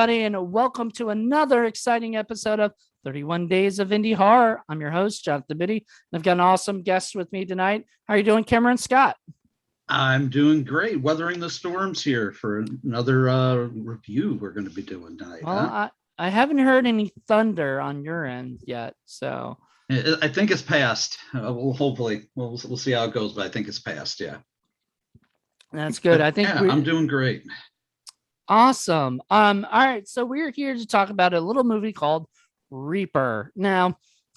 everybody, and welcome to another exciting episode of 31 Days of Indie Horror. I'm your host, Jonathan Moody, and I've got an awesome guest with me tonight. How are you doing, Cameron Scott? I'm doing great. Weathering the storms here for another review we're going to be doing tonight. Well, I haven't heard any thunder on your end yet, so I think it's passed. Hopefully, we'll see how it goes, but I think it's passed. Yeah, that's good. But, I think I'm doing great. Awesome. All right, so we're here to talk about a little movie called Reaper. Now,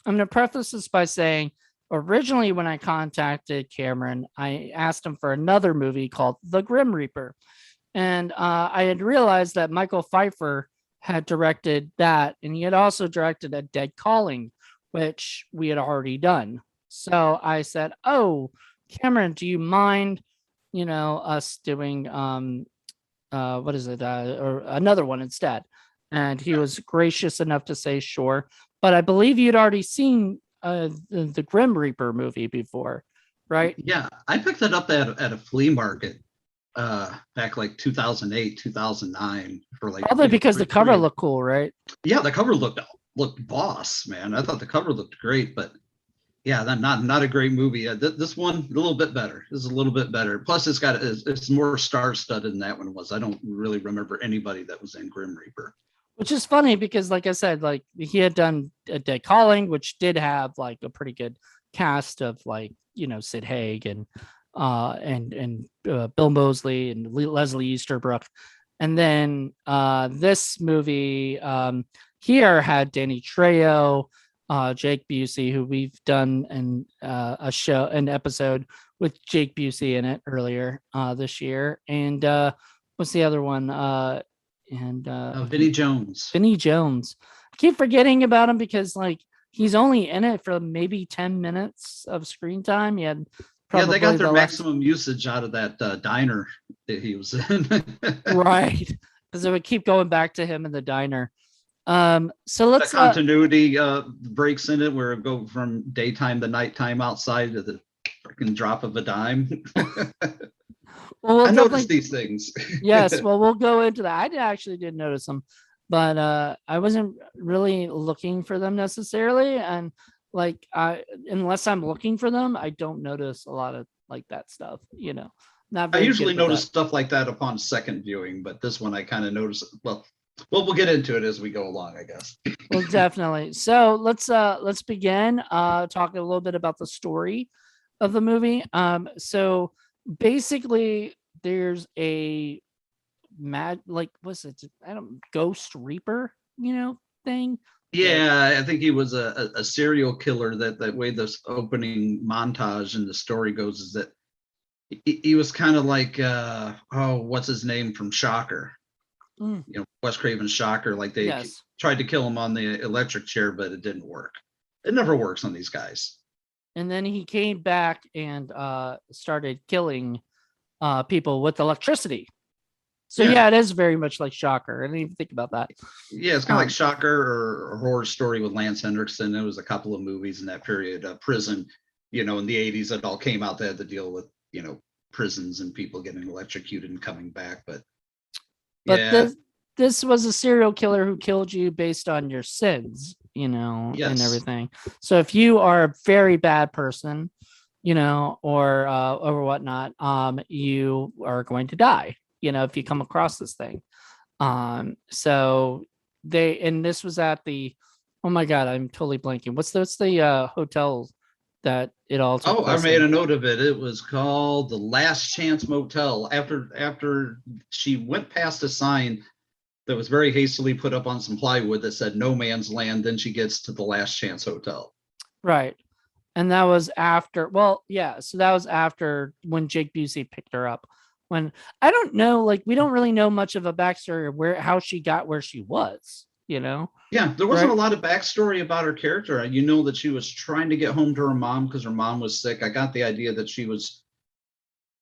I'm going to preface this by saying, originally when I contacted Cameron, I asked him for another movie called The Grim Reaper, and I had realized that Michael Pfeiffer had directed that, and he had also directed A Dead Calling, which we had already done. So I said, "Oh, Cameron, do you mind, us doing what is it, or another one instead?" And he was gracious enough to say sure, but I believe you'd already seen the Grim Reaper movie before, right? Yeah, I picked it up at a flea market back like 2008, 2009 for like Probably because the cover looked cool, right? Yeah, the cover looked boss, man. I thought the cover looked great, but yeah, not a great movie. This one a little bit better. This is a little bit better. Plus, it's more star-studded than that one was. I don't really remember anybody that was in Grim Reaper. Which is funny because, like I said, like he had done A Dead Calling, which did have like a pretty good cast of like Sid Haig and Bill Moseley and Leslie Easterbrook, and then this movie here had Danny Trejo, Jake Busey, who we've done an episode with Jake Busey in it earlier this year, and what's the other one? Vinnie Jones. Vinnie Jones. I keep forgetting about him because like he's only in it for maybe 10 minutes of screen time. They got their maximum usage out of that diner that he was in. Right, because it would keep going back to him in the diner. So let's the continuity breaks in it where it go from daytime to nighttime outside to the freaking drop of a dime. Well, I noticed these things. Yes, well, we'll go into that. I actually did notice them, but I wasn't really looking for them necessarily, and like unless I'm looking for them, I don't notice a lot of like that stuff. Not I usually notice stuff like that upon second viewing, but this one I kind of noticed. Well, we'll get into it as we go along, I guess. Well, definitely. So let's begin talking a little bit about the story of the movie. So basically, there's a ghost reaper, thing. Yeah, I think he was a serial killer. That way, this opening montage in the story goes is that he was kind of like what's his name from Shocker? Wes Craven's Shocker. Like they tried to kill him on the electric chair, but it didn't work. It never works on these guys. And then he came back and started killing people with electricity. So yeah, it is very much like Shocker. I didn't even think about that. Yeah, it's kind of like Shocker or a Horror Story with Lance Henriksen. There was a couple of movies in that period. Prison, in the 80s, that all came out. They had to deal with prisons and people getting electrocuted and coming back. But this was a serial killer who killed you based on your sins, and everything. So if you are a very bad person, or whatnot, you are going to die, if you come across this thing. So this was at the, oh my God, I'm totally blanking. What's the hotel that it all took place I made a note of it. It was called the Last Chance Motel. After she went past a sign that was very hastily put up on some plywood that said no man's land, then she gets to the Last Chance Hotel. Right. And that was after, so that was after when Jake Busey picked her up. When I don't know, like we don't really know much of a backstory of how she got where she was, Yeah, there wasn't a lot of backstory about her character. That she was trying to get home to her mom because her mom was sick. I got the idea that she was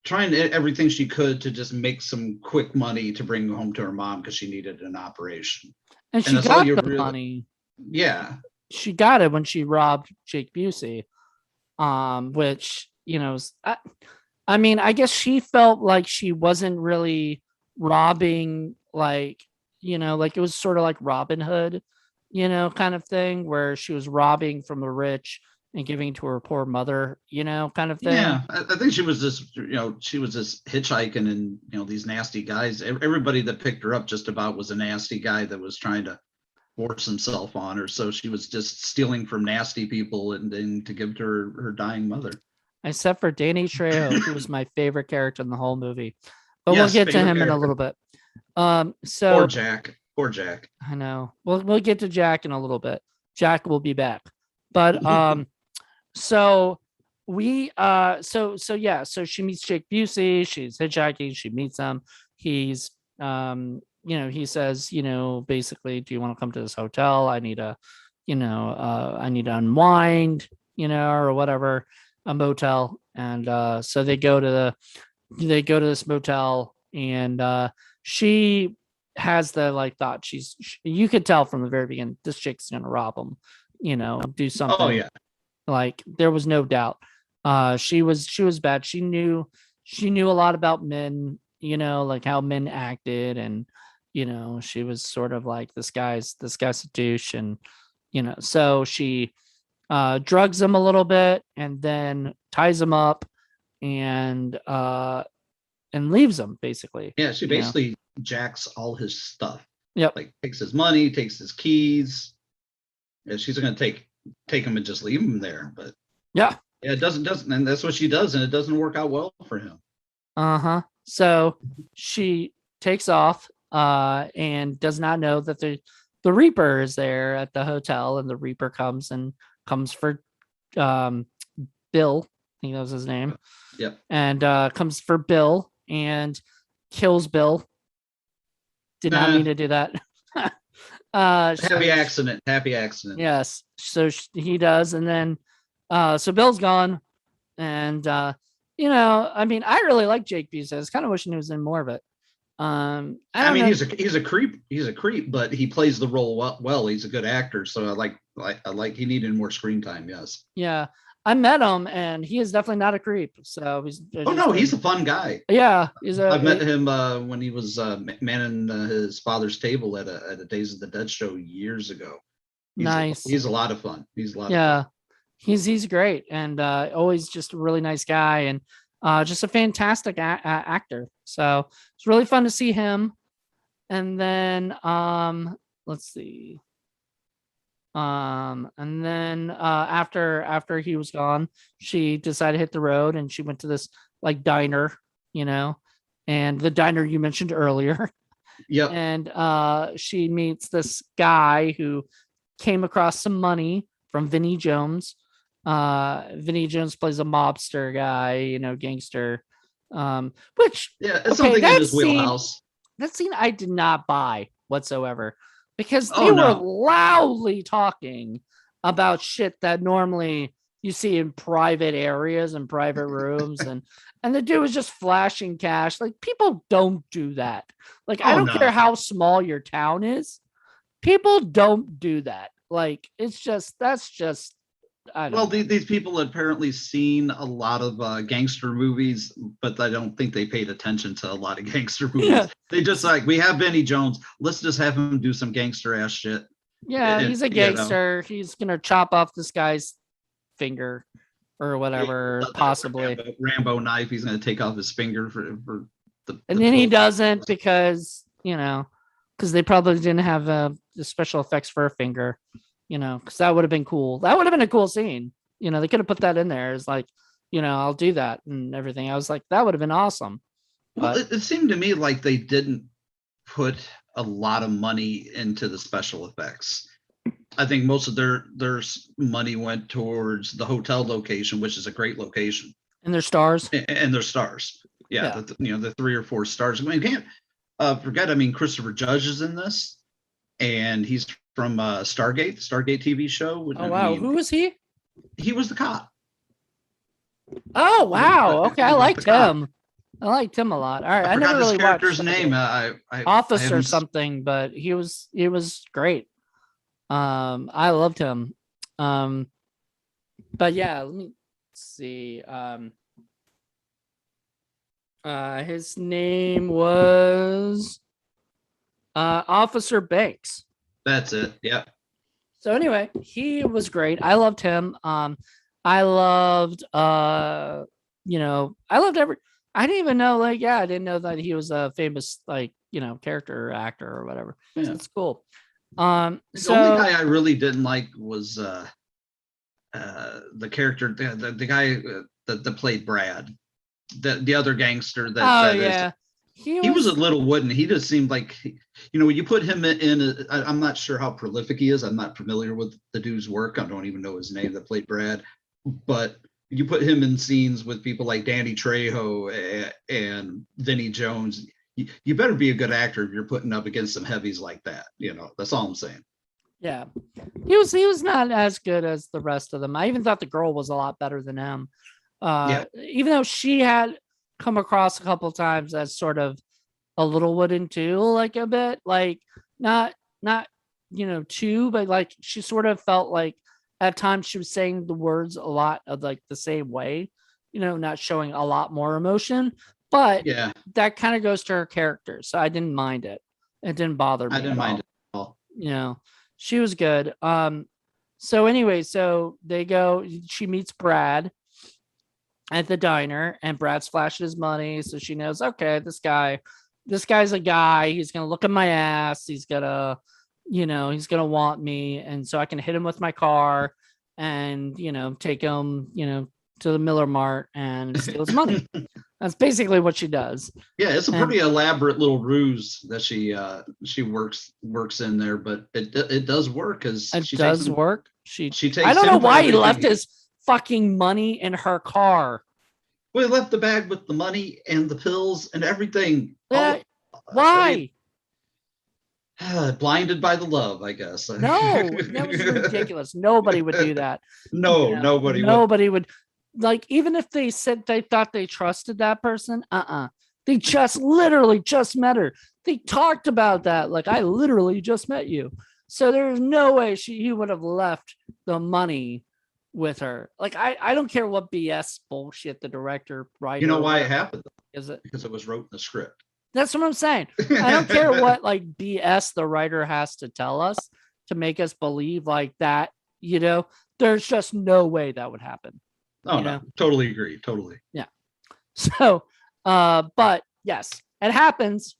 trying everything she could to just make some quick money to bring home to her mom because she needed an operation. And she got the money. Yeah. She got it when she robbed Jake Busey. Which, I mean, I guess she felt like she wasn't really robbing like, like it was sort of like Robin Hood, kind of thing where she was robbing from the rich and giving to her poor mother, kind of thing. Yeah, I think she was just, she was just hitchhiking, and these nasty guys. Everybody that picked her up just about was a nasty guy that was trying to force himself on her. So she was just stealing from nasty people and then to give to her dying mother. Except for Danny Trejo, who was my favorite character in the whole movie. But we'll Yes, get to favorite him in a character. little bit. Poor So Jack. Poor Jack. I know we'll get to Jack in a little bit. Jack will be back. But so we so she meets Jake Busey, she's hitchhiking, she meets him. He's he says, basically, do you want to come to this hotel? I need I need to unwind, or whatever, a motel. And so they go to this motel, and she has the like thought you could tell from the very beginning this chick's gonna rob him, do something. Oh yeah. Like there was no doubt. She was bad. She knew a lot about men, like how men acted, and she was sort of like this guy's a douche, and so she drugs him a little bit and then ties him up and leaves him basically. Yeah, she basically jacks all his stuff. Yep. Like takes his money, takes his keys. Yeah, she's gonna take him and just leave him there. But yeah, it doesn't, and that's what she does, and it doesn't work out well for him. So she takes off and does not know that the Reaper is there at the hotel, and the Reaper comes for Bill. I think that was his name. Yep. And comes for Bill and kills Bill. Did not mean to do that. Happy accident. Yes. So he does, and then so Bill's gone, and I mean, I really like Jake Busey. I was kind of wishing he was in more of it. I mean, he's a creep. He's a creep, but he plays the role well. He's a good actor, so I like he needed more screen time. Yes. Yeah, I met him, and he is definitely not a creep. So he's a fun guy. Yeah, I've met him when he was manning his father's table at a Days of the Dead show years ago. He's a lot of fun. He's a lot of fun. He's great, and always just a really nice guy, and just a fantastic actor. So it's really fun to see him. And then let's see. And then after he was gone, she decided to hit the road, and she went to this like diner, and the diner you mentioned earlier. Yeah. And she meets this guy who came across some money from Vinnie Jones. Vinnie Jones plays a mobster guy, gangster. Which it's something in his wheelhouse. That scene I did not buy whatsoever, because they were loudly talking about shit that normally you see in private areas and private rooms, and the dude was just flashing cash. Like, people don't do that. Like, I don't care how small your town is. People don't do that. Like, that's just these people had apparently seen a lot of gangster movies, but I don't think they paid attention to a lot of gangster movies. Yeah. They just we have Vinnie Jones. Let's just have him do some gangster ass shit. Yeah, he's a gangster. He's gonna chop off this guy's finger or whatever, possibly. Rambo knife. He's gonna take off his finger for the. And then he doesn't because they probably didn't have the special effects for a finger. Because that would have been cool. That would have been a cool scene. They could have put that in there as like, I'll do that and everything. I was like, that would have been awesome. Well, it seemed to me like they didn't put a lot of money into the special effects. I think most of their money went towards the hotel location, which is a great location. And their stars. And their stars. Yeah. The 3 or 4 stars. I mean, you can't forget, Christopher Judge is in this. And he's from Stargate TV show. Oh, wow. Who was he? He was the cop. Oh, wow. Okay, I liked him. I liked him a lot. All right, I never really watched his name. Office or something, but he was great. I loved him. But yeah, let me see. His name was Officer Banks. That's it. Yeah. So anyway, he was great. I loved him. I loved I loved every I didn't even know, like, yeah, I didn't know that he was a famous, like, character actor or whatever. So Yeah. it's cool. The only So guy I really didn't like was the character, the guy that played Brad, the other gangster oh that is. yeah. He was a little wooden. He just seemed like, when you put him I'm not sure how prolific he is. I'm not familiar with the dude's work. I don't even know his name that played Brad. But you put him in scenes with people like Danny Trejo and Vinnie Jones. You better be a good actor if you're putting up against some heavies like that. That's all I'm saying. Yeah. He was not as good as the rest of them. I even thought the girl was a lot better than him. Yeah. Even though she had come across a couple of times as sort of a little wooden too, like a bit, like not too, but like she sort of felt like at times she was saying the words a lot of like the same way, not showing a lot more emotion. But Yeah. that kind of goes to her character, so I didn't mind it. It didn't bother me. I didn't mind it at all. She was good. So anyway, so they go. She meets Brad at the diner, and Brad's flashing his money, so she knows, okay, this guy's a guy. He's gonna look at my ass. He's gonna want me, and so I can hit him with my car, and take him, to the Miller Mart and steal his money. That's basically what she does. Yeah, it's a pretty elaborate little ruse that she works in there, but it does work because it does work. She takes. I don't know why he left his fucking money in her car. Well, he left the bag with the money and the pills and everything. Why? I mean, blinded by the love, I guess. No, that was ridiculous. Nobody would do that. Nobody would. Like, even if they said they thought they trusted that person, they just literally just met her. They talked about that. Like, I literally just met you. So there's no way he would have left the money with her. Like, I don't care what BS bullshit the director, writer. You know why it happened? Is it because it was wrote in the script? That's what I'm saying. I don't care what like BS the writer has to tell us to make us believe like that. There's just no way that would happen. Oh no, totally agree. Totally. Yeah. So, but yes, it happens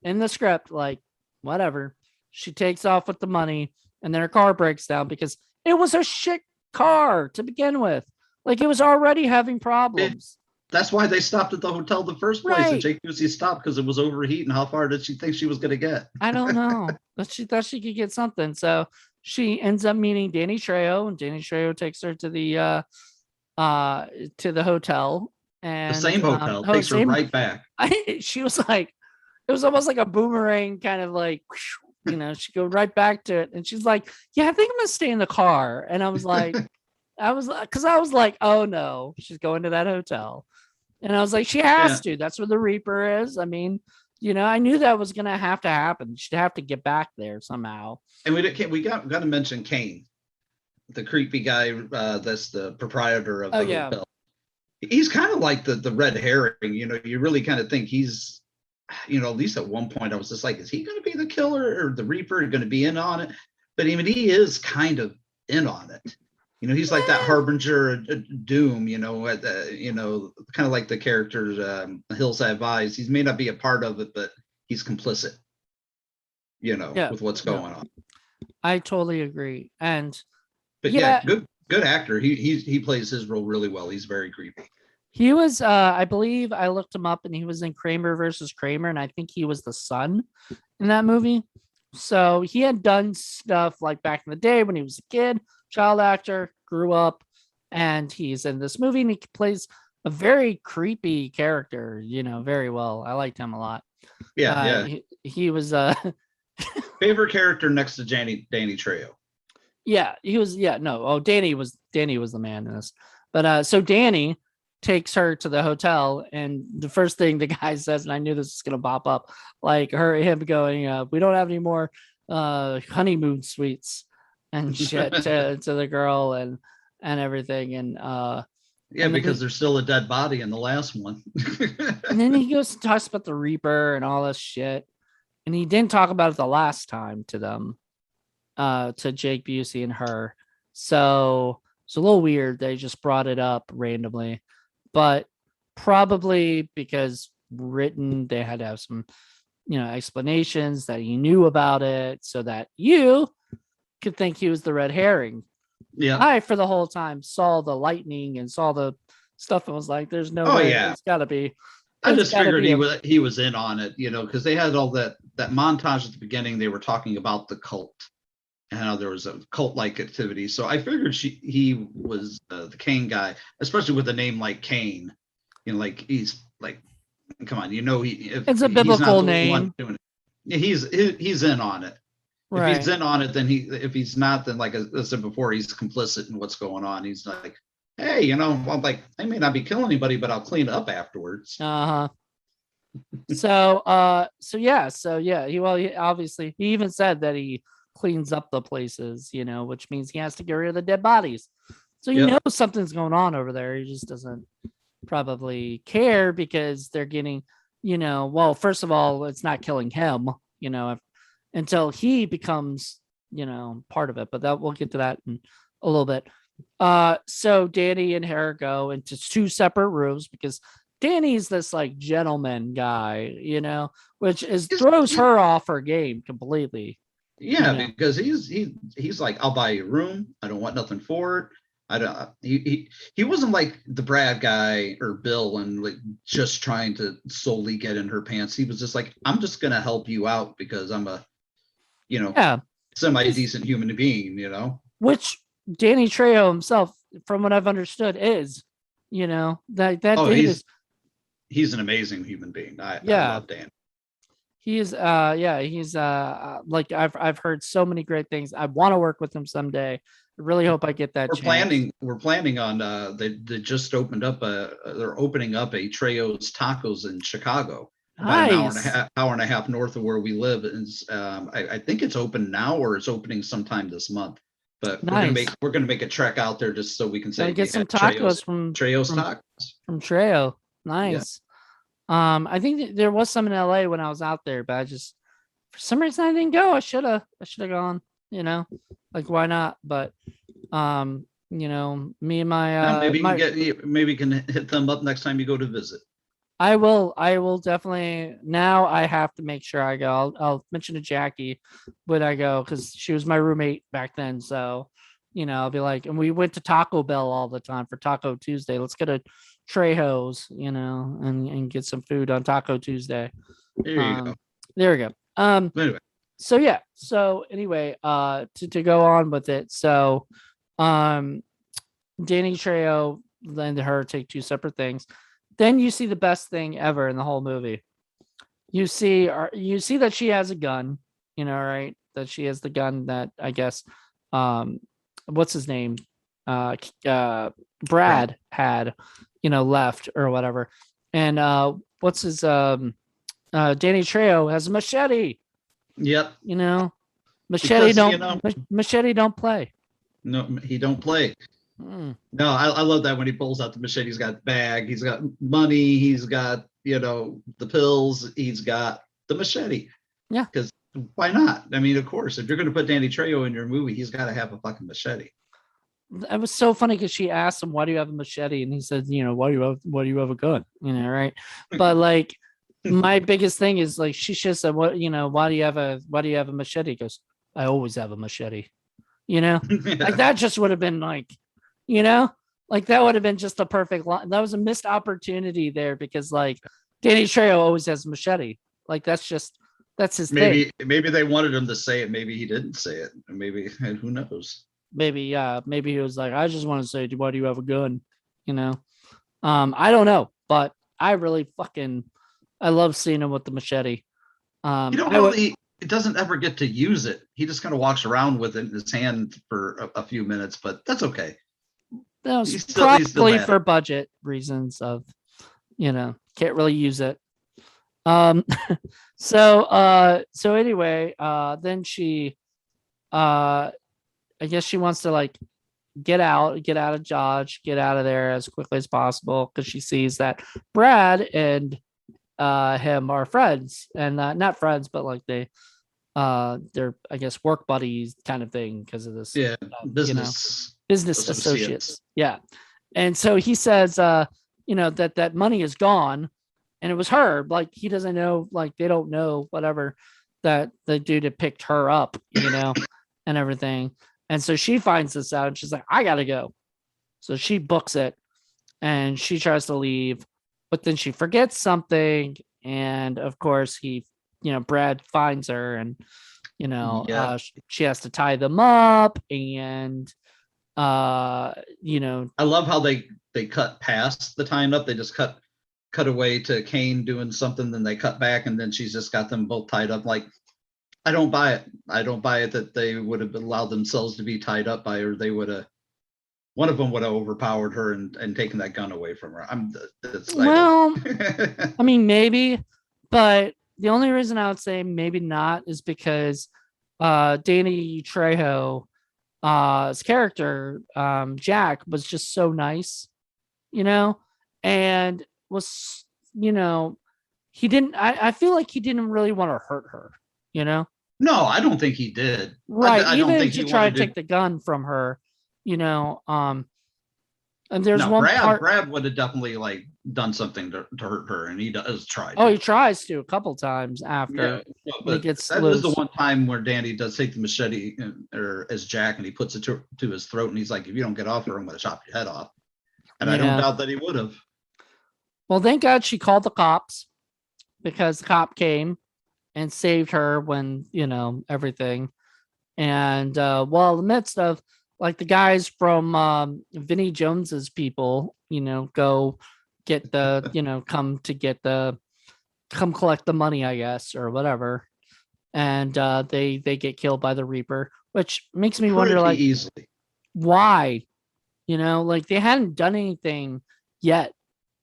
in the script. Like, whatever. She takes off with the money, and then her car breaks down because it was a shit car to begin with. Like, it was already having problems. That's why they stopped at the hotel in the first place. Right. And Jake Busey stopped because it was overheating. How far did she think she was going to get? I don't know, but she thought she could get something. So she ends up meeting Danny Trejo, and Danny Trejo takes her to the hotel. And the same hotel takes her right back. She was like, it was almost like a boomerang, kind of like, she go right back to it. And she's like, yeah, I think I'm gonna stay in the car. And I was like, because I was like, oh no, she's going to that hotel. And I was like, she has to. That's where the Reaper is. I mean, I knew that was gonna have to happen. She'd have to get back there somehow. And we got to mention Kane, the creepy guy that's the proprietor of the hotel. He's kind of like the red herring. You really kind of think he's, at least at one point I was just like, is he going to be the killer or the Reaper going to be in on it? But I mean, he is kind of in on it. He's like that harbinger of doom, kind of like the characters Hills Have Eyes. He may not be a part of it, but he's complicit, with what's going on. I totally agree. But good actor. He plays his role really well. He's very creepy. He was, I believe I looked him up, and he was in Kramer versus Kramer, and I think he was the son in that movie. So he had done stuff like back in the day when he was a kid, child actor, grew up, and he's in this movie, and he plays a very creepy character, very well. I liked him a lot. Yeah. He was favorite character next to Danny Trejo. Yeah, he was. Yeah, no. Oh, Danny was the man in this. But so Danny takes her to the hotel, and the first thing the guy says, and I knew this was gonna pop up, like him going, we don't have any more honeymoon suites and shit to the girl and everything. And because there's still a dead body in the last one. And then he goes and talks about the Reaper and all this shit. and he didn't talk about it the last time to them, to Jake Busey and her. So it's a little weird. They just brought it up randomly, but probably because written, they had to have some, explanations that he knew about it so that you could think he was the red herring. Yeah. I, for the whole time, saw the lightning and saw the stuff and was like, there's no Oh way. yeah. It's got to be. I It's just got to figured be he was in on it, because they had all that montage at the beginning. They were talking about the cult and how there was a cult-like activity. So I figured he was the Kane guy, especially with a name like Kane. Like he's like, come on, if It's a he's not biblical the only one name. doing it, he's in on it. If he's Right. in on it, then if he's not, then like I said before, he's complicit in what's going on. He's like, hey, I'm like, I may not be killing anybody, but I'll clean up afterwards. Uh-huh. So yeah, he obviously he even said that he cleans up the places, which means he has to get rid of the dead bodies. So he knows something's going on over there. He just doesn't probably care because they're getting, well, first of all, it's not killing him, until he becomes, part of it. But that we'll get to that in a little bit. So Danny and her go into two separate rooms because Danny's this like gentleman guy, which throws her off her game completely. Yeah, because he's like, I'll buy you a room. I don't want nothing for it. I don't. He wasn't like the Brad guy or Bill and like just trying to solely get in her pants. He was just like, I'm just gonna help you out because I'm a, semi decent human being. Which Danny Trejo himself, from what I've understood, is, that dude he's an amazing human being. I love Dan. He's like I've heard so many great things. I want to work with him someday. I really hope I get that chance. We're planning on they just opened up they're opening up a Trejo's Tacos in Chicago. About an hour and a half north of where we live. And I think it's open now or it's opening sometime this month. But we're gonna make a trek out there just so we can say get some tacos from Tacos. From Trejo. Nice. Yeah. I think there was some in LA when I was out there, but I just for some reason I didn't go. I should have gone, like why not? But me and my maybe you can hit them up next time you go to visit. I will definitely. Now I have to make sure I go. I'll mention to Jackie when I go because she was my roommate back then. So, I'll be like, and we went to Taco Bell all the time for Taco Tuesday. Let's go to Trejo's, and get some food on Taco Tuesday. There you go. There we go. Anyway. So yeah. So anyway, to go on with it. So, Danny Trejo and her take two separate things. Then you see the best thing ever in the whole movie. You see that she has a gun, right? That she has the gun that I guess, what's his name? Brad had, left or whatever. And what's his Danny Trejo has a machete. Yep. Machete don't play. No, he don't play. No, I love that when he pulls out the machete. He's got bag, he's got money, he's got the pills, he's got the machete. Yeah, because why not? I mean, of course, if you're going to put Danny Trejo in your movie, he's got to have a fucking machete. It was so funny because she asked him, "Why do you have a machete?" And he said, "Why do you have a gun?" Right? But like, my biggest thing is like she just said, "What why do you have a machete?" He goes, "I always have a machete." Like that just would have been like. Like that would have been just a perfect line. That was a missed opportunity there because like Danny Trejo always has a machete. Like that's his thing. Maybe they wanted him to say it. Maybe he didn't say it. Maybe who knows? Maybe he was like, I just want to say, why do you have a gun? I don't know, but I really I love seeing him with the machete. It doesn't ever get to use it. He just kind of walks around with it in his hand for a few minutes, but that's okay. That was probably for budget reasons of, can't really use it. So anyway, then she, I guess she wants to like get out of Dodge, get out of there as quickly as possible because she sees that Brad and him are friends, and not friends, but like they're, I guess, work buddies kind of thing because of this, Yeah, you know, business business associates. associates. Yeah. And so he says, that money is gone, and it was her. Like, he doesn't know, like, they don't know, whatever, that the dude had picked her up, and everything. And so she finds this out, and she's like, I gotta go. So she books it, and she tries to leave, but then she forgets something. And of course, Brad finds her, and Yeah, she has to tie them up, and uh, you know, I love how they cut past the tying up. They just cut away to Kane doing something, then they cut back, and then she's just got them both tied up. Like, I don't buy it. I don't buy it that they would have allowed themselves to be tied up by her. They would have. One of them would have overpowered her and taken that gun away from her. well, I mean, maybe, but the only reason I would say maybe not is because Danny Trejo, his character, Jack, was just so nice, and was, he didn't, I feel like he didn't really want to hurt her, No, I don't think he did. right. I don't Even think to he try wanted to to. take the gun from her, and there's No, one part. Brad would have definitely like done something to hurt her, and he does try Oh, to. he tries to a couple times Yeah, after when he but gets that is the loose. one time where Danny does take the machete or as Jack, and he puts it to his throat, and he's like, "If you don't get off her, I'm going to chop your head off." And I don't Yeah. doubt that he would have. Well, thank God she called the cops, because the cop came and saved her when, everything. And well, in the midst of, like, the guys from Vinnie Jones's people, go get the, come collect the money, I guess, or whatever. And they get killed by the Reaper, which makes me wonder, Pretty like, easily. why? Like, they hadn't done anything yet.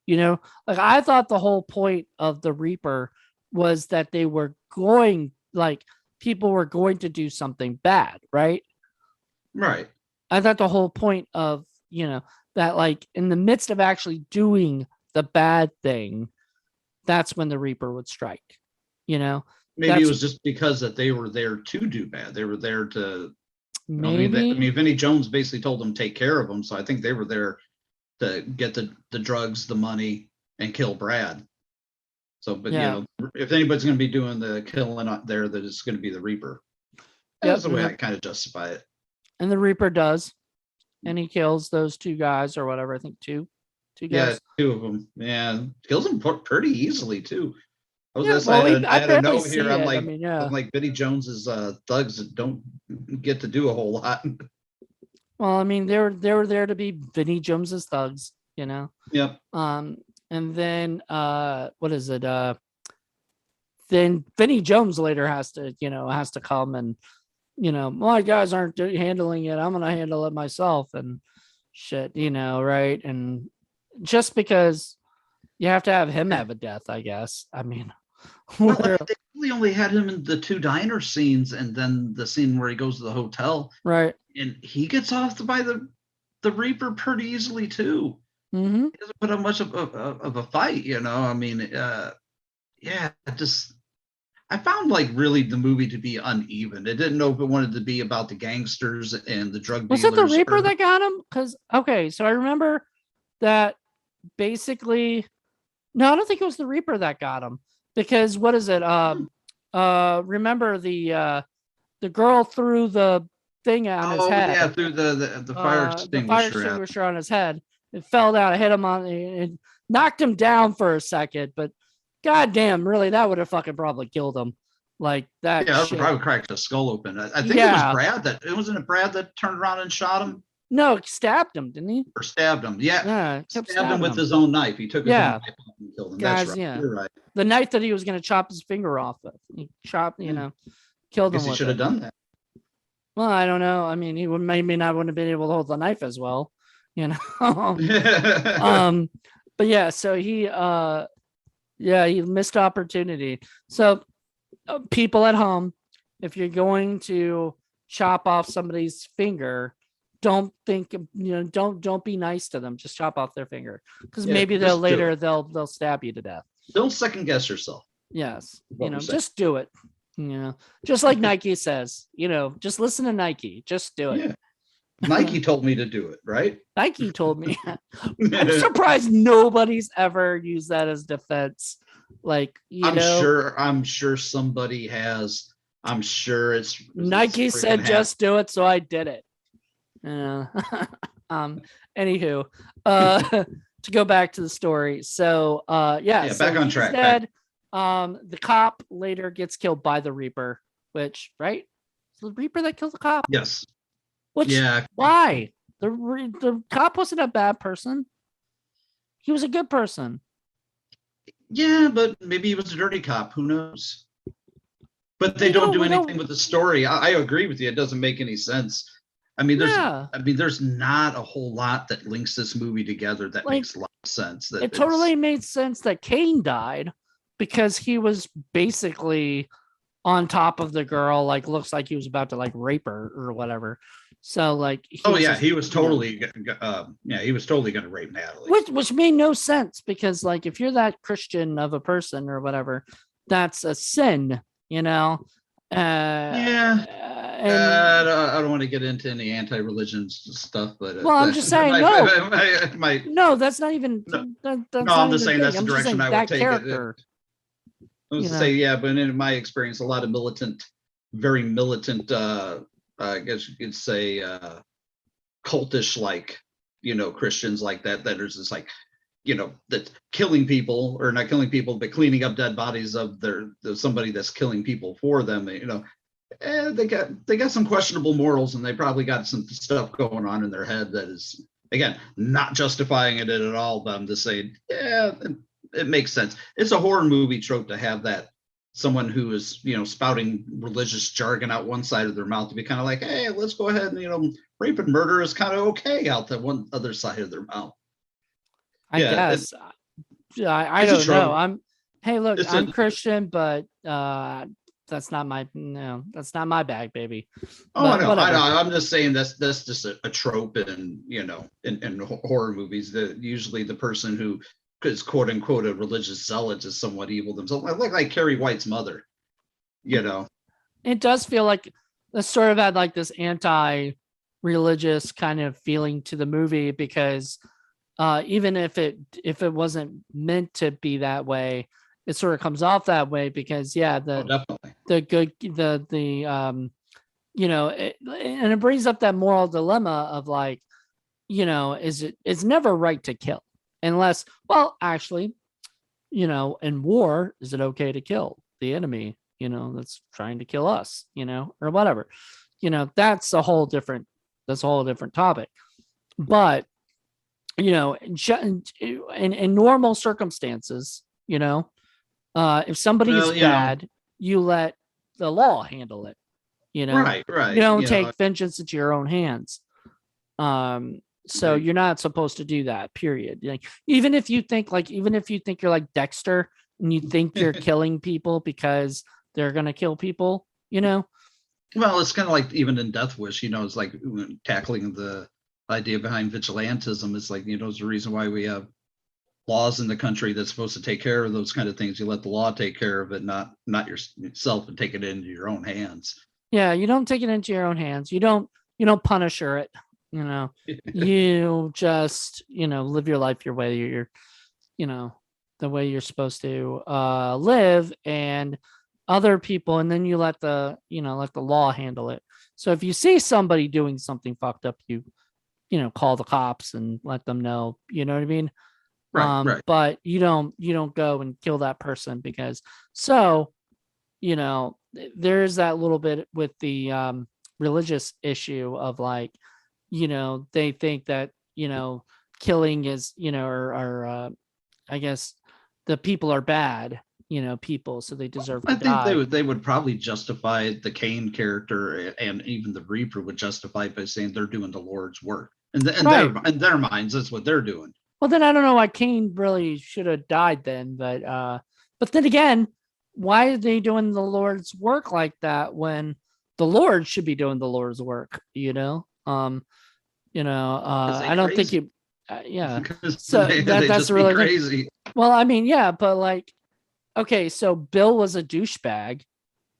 Like, I thought the whole point of the Reaper was that they were going, like, people were going to do something bad, right? Right. I thought the whole point of, that, like, in the midst of actually doing the bad thing, that's when the Reaper would strike. Maybe it That's was just because that they were there to do bad. They were there to. I maybe. mean, Vinnie Jones basically told them to take care of them, so I think they were there to get the drugs, the money, and kill Brad. So, but Yeah. if anybody's going to be doing the killing out there, that it's going to be the Reaper. That's Yep. the way I kind of justify it. And the Reaper does, and he kills those two guys or whatever. I think two Yeah, guys. two of them. Yeah, kills them pretty easily too. I was Yeah. gonna say Well, I I had a barely note here. see it. I mean, I'm yeah. like Vinnie Jones's thugs that don't get to do a whole lot. Well, I mean, they were there to be Vinnie Jones's thugs. Yep. And then what is it? Then Vinnie Jones later has to come and, my guys aren't handling it. I'm gonna handle it myself and shit. Right? And just because you have to have him have a death, I guess. I mean, Well, they really only had him in the two diner scenes, and then the scene where he goes to the hotel, right? and he gets off by the Reaper pretty easily too. Mm-hmm. He doesn't put up much of a fight, I mean, yeah, just I found like really the movie to be uneven. It didn't know if it wanted to be about the gangsters and the drug Was it the dealers, Reaper or that got him? Because okay, so I remember that basically. No, I don't think it was the Reaper that got him, because what is it? Remember the girl threw the thing on his oh yeah, head, through the fire the fire extinguisher. extinguisher on his head. It fell down, it hit him on, it knocked him down for a second, but goddamn, really, that would have fucking probably killed him. Like that Yeah, shit. probably cracked his skull open. I think it was Yeah. Brad that it wasn't it Brad that turned around and shot him No, it stabbed him, didn't he? or stabbed him. Yeah, Yeah, it kept stabbed him stabbing with him. his own knife. He took his own Yeah. knife off and killed him. That's Guys, right. yeah. You're right. The knife that he was going to chop his finger off with. He chopped, killed I him guess he with should it. have done that. Well, I don't know. I mean, he would maybe not wouldn't have been able to hold the knife as well, but yeah, so he missed opportunity. So people at home, if you're going to chop off somebody's finger, don't think, don't be nice to them. Just chop off their finger, because Yeah, maybe just do it. they'll stab you to death. Don't second guess yourself. Yes. What we're saying. Just do it. Just like Nike says, just listen to Nike. Just do it. Yeah. Nike told me to do it, right? Nike told me. I'm surprised nobody's ever used that as defense. Like, I'm sure somebody has. I'm sure it's Nike said just do it, so I did it. Anywho, to go back to the story. So so back on track. Dead. The cop later gets killed by the Reaper, which, right? It's the Reaper that killed the cop. Yes. Which, why? The cop wasn't a bad person. He was a good person. Yeah, but maybe he was a dirty cop. Who knows? But they don't do anything with the story. I agree with you. It doesn't make any sense. I mean, there's not a whole lot that links this movie together that makes a lot of sense. It totally made sense that Cain died because he was basically on top of the girl, like looks like he was about to like rape her or whatever. So like, he was totally going to rape Natalie, which made no sense because like if you're that Christian of a person or whatever, that's a sin, I don't want to get into any anti-religion stuff, but I'm just saying, no, that's not even. I'm just saying that's the direction I would take character. it. I was to say, but in my experience, a lot of very militant, I guess you could say, cultish, like, Christians like that are just like, that killing people, or not killing people, but cleaning up dead bodies of somebody that's killing people for them. They got some questionable morals, and they probably got some stuff going on in their head that is, again, not justifying it at all. But I'm just saying, it makes sense. It's a horror movie trope to have that someone who is, spouting religious jargon out one side of their mouth to be kind of like, hey, let's go ahead and, rape and murder is kind of okay out the one other side of their mouth. I guess. I don't know. I'm Christian, but that's not my bag, baby. I know. I'm just saying that's just a trope in horror movies, that usually the person who is quote unquote a religious zealot is somewhat evil themselves, like Carrie White's mother. It does feel like this sort of had like this anti-religious kind of feeling to the movie, because even if it wasn't meant to be that way, it sort of comes off that way, because definitely the good and it brings up that moral dilemma of like, it's never right to kill unless, well, actually, in war, is it okay to kill the enemy, that's trying to kill us, or whatever, that's a whole different topic. But in normal circumstances, if somebody is bad, you let the law handle it. Right. You don't take vengeance into your own hands. So you're not supposed to do that, period. Like, even if you think you're like Dexter and you think you're killing people because they're going to kill people, Well, it's kind of like even in Death Wish, it's like tackling the idea behind vigilantism. It's like, it's the reason why we have laws in the country that's supposed to take care of those kind of things. You let the law take care of it, not yourself, and take it into your own hands. Yeah, you don't take it into your own hands. You don't punish it. You just, live your life your way, you're, the way you're supposed to live, and other people, and then you let the law handle it. So if you see somebody doing something fucked up, you call the cops and let them know, you know what I mean? Right. But you don't go and kill that person, because there's that little bit with the religious issue of like, they think that, killing is, or I guess the people are bad, people, so they deserve to die. I think they would probably justify the Cain character, and even the Reaper would justify it by saying they're doing the Lord's work. In their minds, that's what they're doing. Well, then I don't know why Cain really should have died then, but then again, why are they doing the Lord's work like that when the Lord should be doing the Lord's work? I don't think you. Yeah. So that's really crazy. Well, I mean, yeah, but like, okay, so Bill was a douchebag,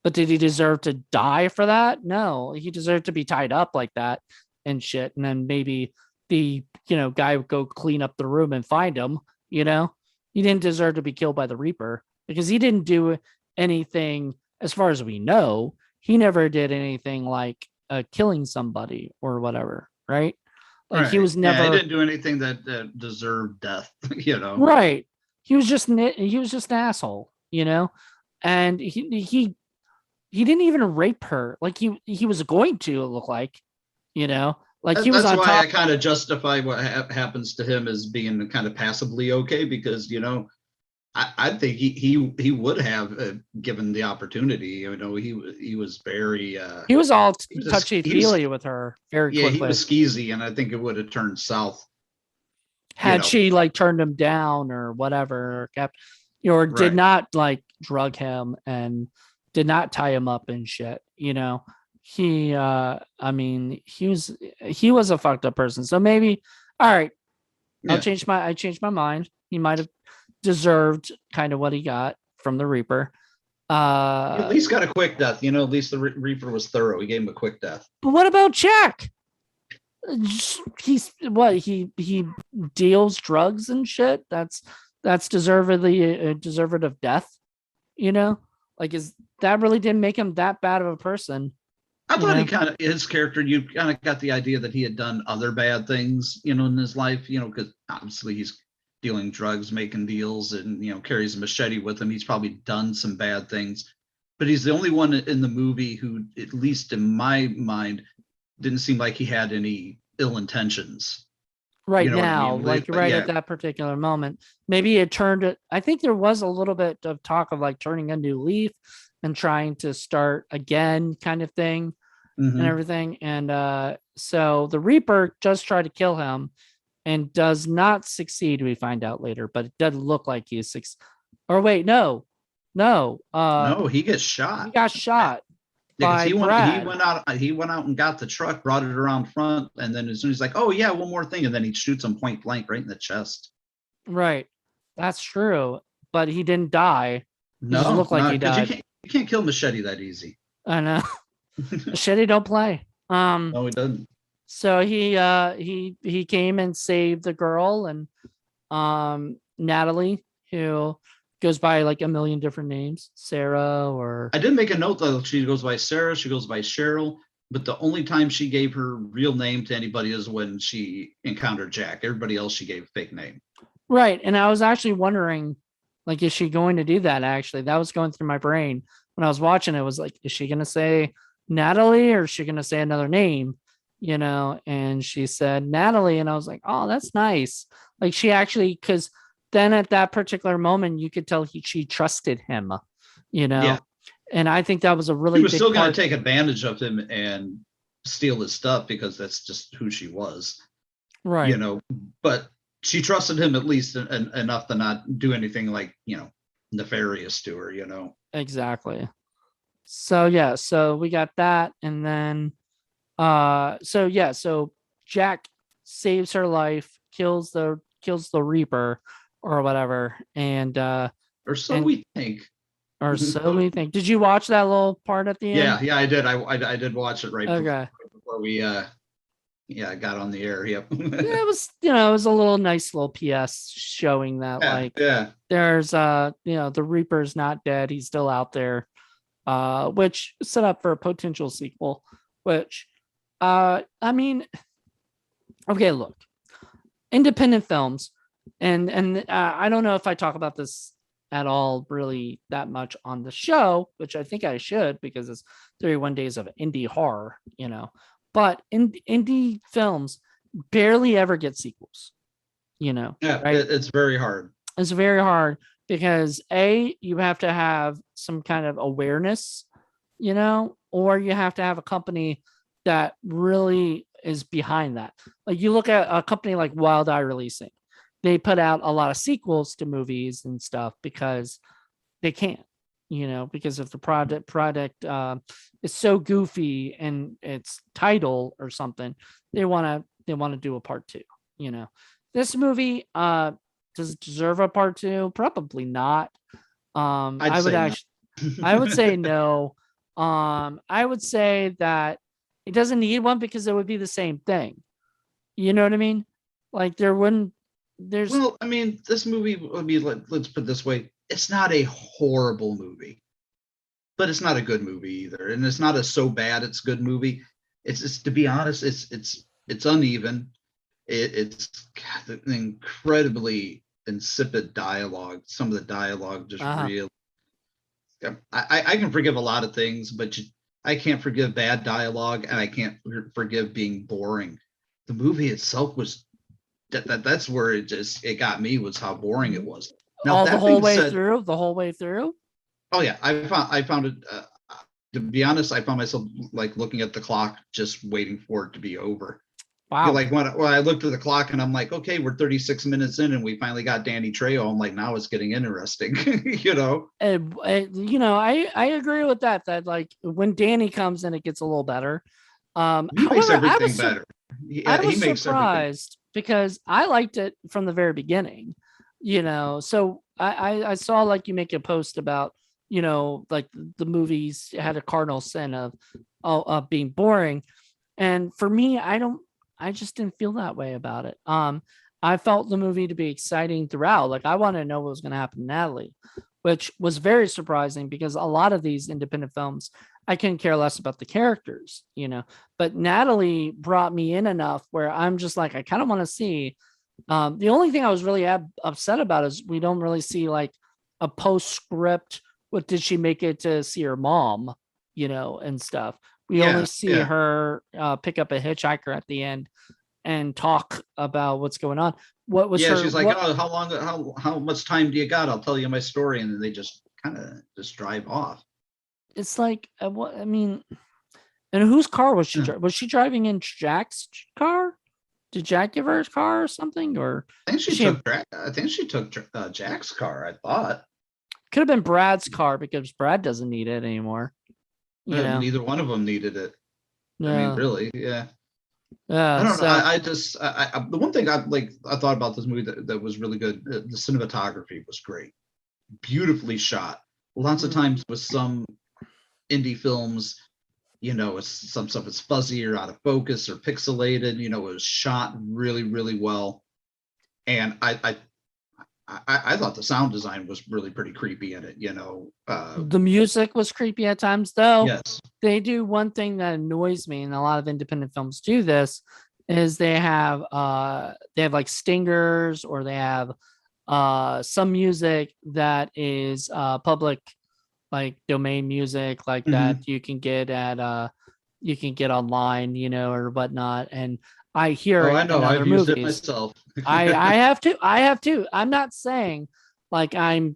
but did he deserve to die for that? No, he deserved to be tied up like that and shit. And then maybe the, guy would go clean up the room and find him, you know? He didn't deserve to be killed by the Reaper because he didn't do anything, as far as we know, he never did anything like killing somebody or whatever, right? Like he Right. was Yeah, he never didn't do anything that deserved death, you know. right. He was just an asshole, and he didn't even rape her. Like he was going to, it looked like he was That's on why top. I kind of justify what happens to him as being kind of passably okay, because I think he would have given the opportunity. He was very He was all he was touchy he was feely with her very yeah, he quickly. was skeezy, and I think it would have turned south. Had she like turned him down or whatever, or kept, did Right. not like drug him and did not tie him up and shit. I mean, he was a fucked up person. So maybe, all right, Yeah. I changed my mind. He might have deserved kind of what he got from the Reaper. He at least got a quick death. At least the Reaper was thorough. He gave him a quick death. But what about Jack? He's what he deals drugs and shit. That's deserved of death. Like is that really didn't make him that bad of a person? I You thought he know, kind of his character. You kind of got the idea that he had done other bad things, in his life. Because obviously he's dealing drugs, making deals, and carries a machete with him. He's probably done some bad things, but he's the only one in the movie who, at least in my mind, didn't seem like he had any ill intentions. You right know what I now, mean? like But right at yeah, that particular moment, maybe it turned it. I think there was a little bit of talk of like turning a new leaf and trying to start again, kind of thing, and hmm everything. And so the Reaper does try to kill him and does not succeed. We find out later, but it does look like he's six. Or wait, no, no. no, he gets He shot. got shot Because by Brad. he went out and got the truck, brought it around front, and then as soon as he's like, oh yeah, one more thing, and then he shoots him point blank right in the chest. Right, that's true. But he didn't die. He just No, looked like no, he because died. you can't kill Machete that easy. I know. Shitty don't play. No, he doesn't. So he came and saved the girl and Natalie, who goes by like a million different names, Sarah or I did make a note though. She goes by Sarah. She goes by Cheryl. But the only time she gave her real name to anybody is when she encountered Jack. Everybody else she gave a fake name. right. And I was actually wondering, like, is she going to do that? Actually, that was going through my brain when I was watching it. Was like, is she going to say Natalie or is she going to say another name? And she said Natalie, and I was like, oh, that's nice. Like she actually, because then at that particular moment, you could tell she trusted him, you Yeah, know, and I think that was a she really was big still going to part. take advantage of him and steal his stuff because that's just who she was. you Right. know, but she trusted him at least enough to not do anything like, nefarious to her. Exactly. So yeah, so we got that, and then so yeah, so Jack saves her life, kills the Reaper or whatever, Or so and we think. or so we think. Did you watch that little part at the end? Yeah, I did. I did watch it Okay. right before we got on the air. Yep. Yeah, it was a little nice little PS showing that Yeah, like yeah. there's the Reaper's not dead, he's still out there, which set up for a potential sequel, which I mean, okay, look, independent films, and I don't know if I talk about this at all really that much on the show, which I think I should because it's 31 days of indie horror, but indie films barely ever get sequels, Yeah, right? it's very hard. It's very hard because you have to have some kind of awareness, or you have to have a company that really is behind that. Like you look at a company like Wild Eye Releasing, they put out a lot of sequels to movies and stuff because they can't, because if the product is so goofy and its title or something, they want to do a part two. This movie, does it deserve a part two? Probably not. I'd I would say no. actually, I would say no. I would say that it doesn't need one because it would be the same thing. You know what I mean? Like there wouldn't, there's, Well, I mean, this movie, let's put it this way, it's not a horrible movie, but it's not a good movie either. And it's not a so bad it's good movie. It's to be honest, it's uneven. It's got an incredibly insipid dialogue. Some of the dialogue just uh, real. I can forgive a lot of things, but I can't forgive bad dialogue, and I can't forgive being boring. The movie itself was that's where it got me, was how boring it was. Now all the that whole being way said, through, the whole way through. oh yeah, I found it. To be honest, I found myself like looking at the clock, just waiting for it to be over. Wow. Like when I looked at the clock and I'm like, okay, we're 36 minutes in and we finally got Danny Trejo. I'm like, now it's getting interesting, you know? You know, I agree with that. That like when Danny comes in, it gets a little better. He makes However, everything better. I He was makes everything. surprised because I liked it from the very beginning. You know, so I saw like you make a post about, you know, like the movies had a cardinal sin of being boring, and for me, I just didn't feel that way about it. I felt the movie to be exciting throughout. Like I wanted to know what was going to happen to Natalie, which was very surprising because a lot of these independent films, I couldn't care less about the characters, you know. But Natalie brought me in enough where I'm just like, I kind of want to see. The only thing I was really upset about is we don't really see like a postscript. What did she make it to see her mom, you know, and stuff. We only Yeah, see yeah. her pick up a hitchhiker at the end and talk about what's going on. What was Yeah, her she's like, what oh, how much time do you got? I'll tell you my story. And then they just kind of just drive off. it's like what I mean, and whose car was she Yeah. was she driving in Jack's car? Did Jack give her his car or something? Or she I think she took Jack's car, I thought. could have been Brad's car because Brad doesn't need it anymore, you know. Neither one of them needed it. I mean, Yeah. really, yeah. I Yeah. don't know. So The one thing I thought about this movie that was really good. The cinematography was great, beautifully shot. Lots of times with some indie films, you know, some stuff is fuzzy or out of focus or pixelated. You know, it was shot really, really well, and I thought the sound design was really pretty creepy in it. You know, the music was creepy at times, though. yes, They do one thing that annoys me, and a lot of independent films do this, is they have like stingers or they have some music that is public like domain music like mm-hmm. that you can get online, you know, or whatnot. And I hear Oh, it I in know. I've other used it movies. myself. I have to. I'm not saying like I'm,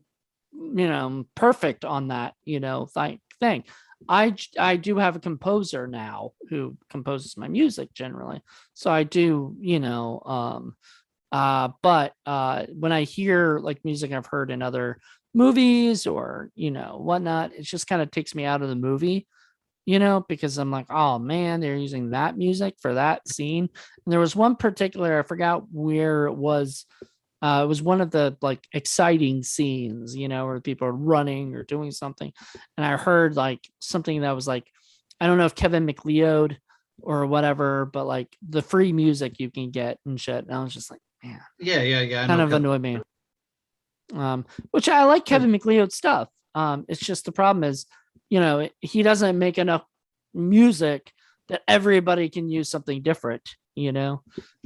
you know, perfect on that, you know, thing. I do have a composer now who composes my music generally. So I do, you know, but when I hear like music I've heard in other movies or, you know, whatnot, it just kind of takes me out of the movie, you know, because I'm like, oh man, they're using that music for that scene. And there was one particular, I forgot where it was one of the like exciting scenes, you know, where people are running or doing something. And I heard like something that was like, I don't know if Kevin McLeod or whatever, but like the free music you can get and shit. And I was just like, man, Yeah. I kind know. of annoyed me. Which I like Yeah. Kevin McLeod stuff. It's just the problem is, you know, he doesn't make enough music that everybody can use something different, you know,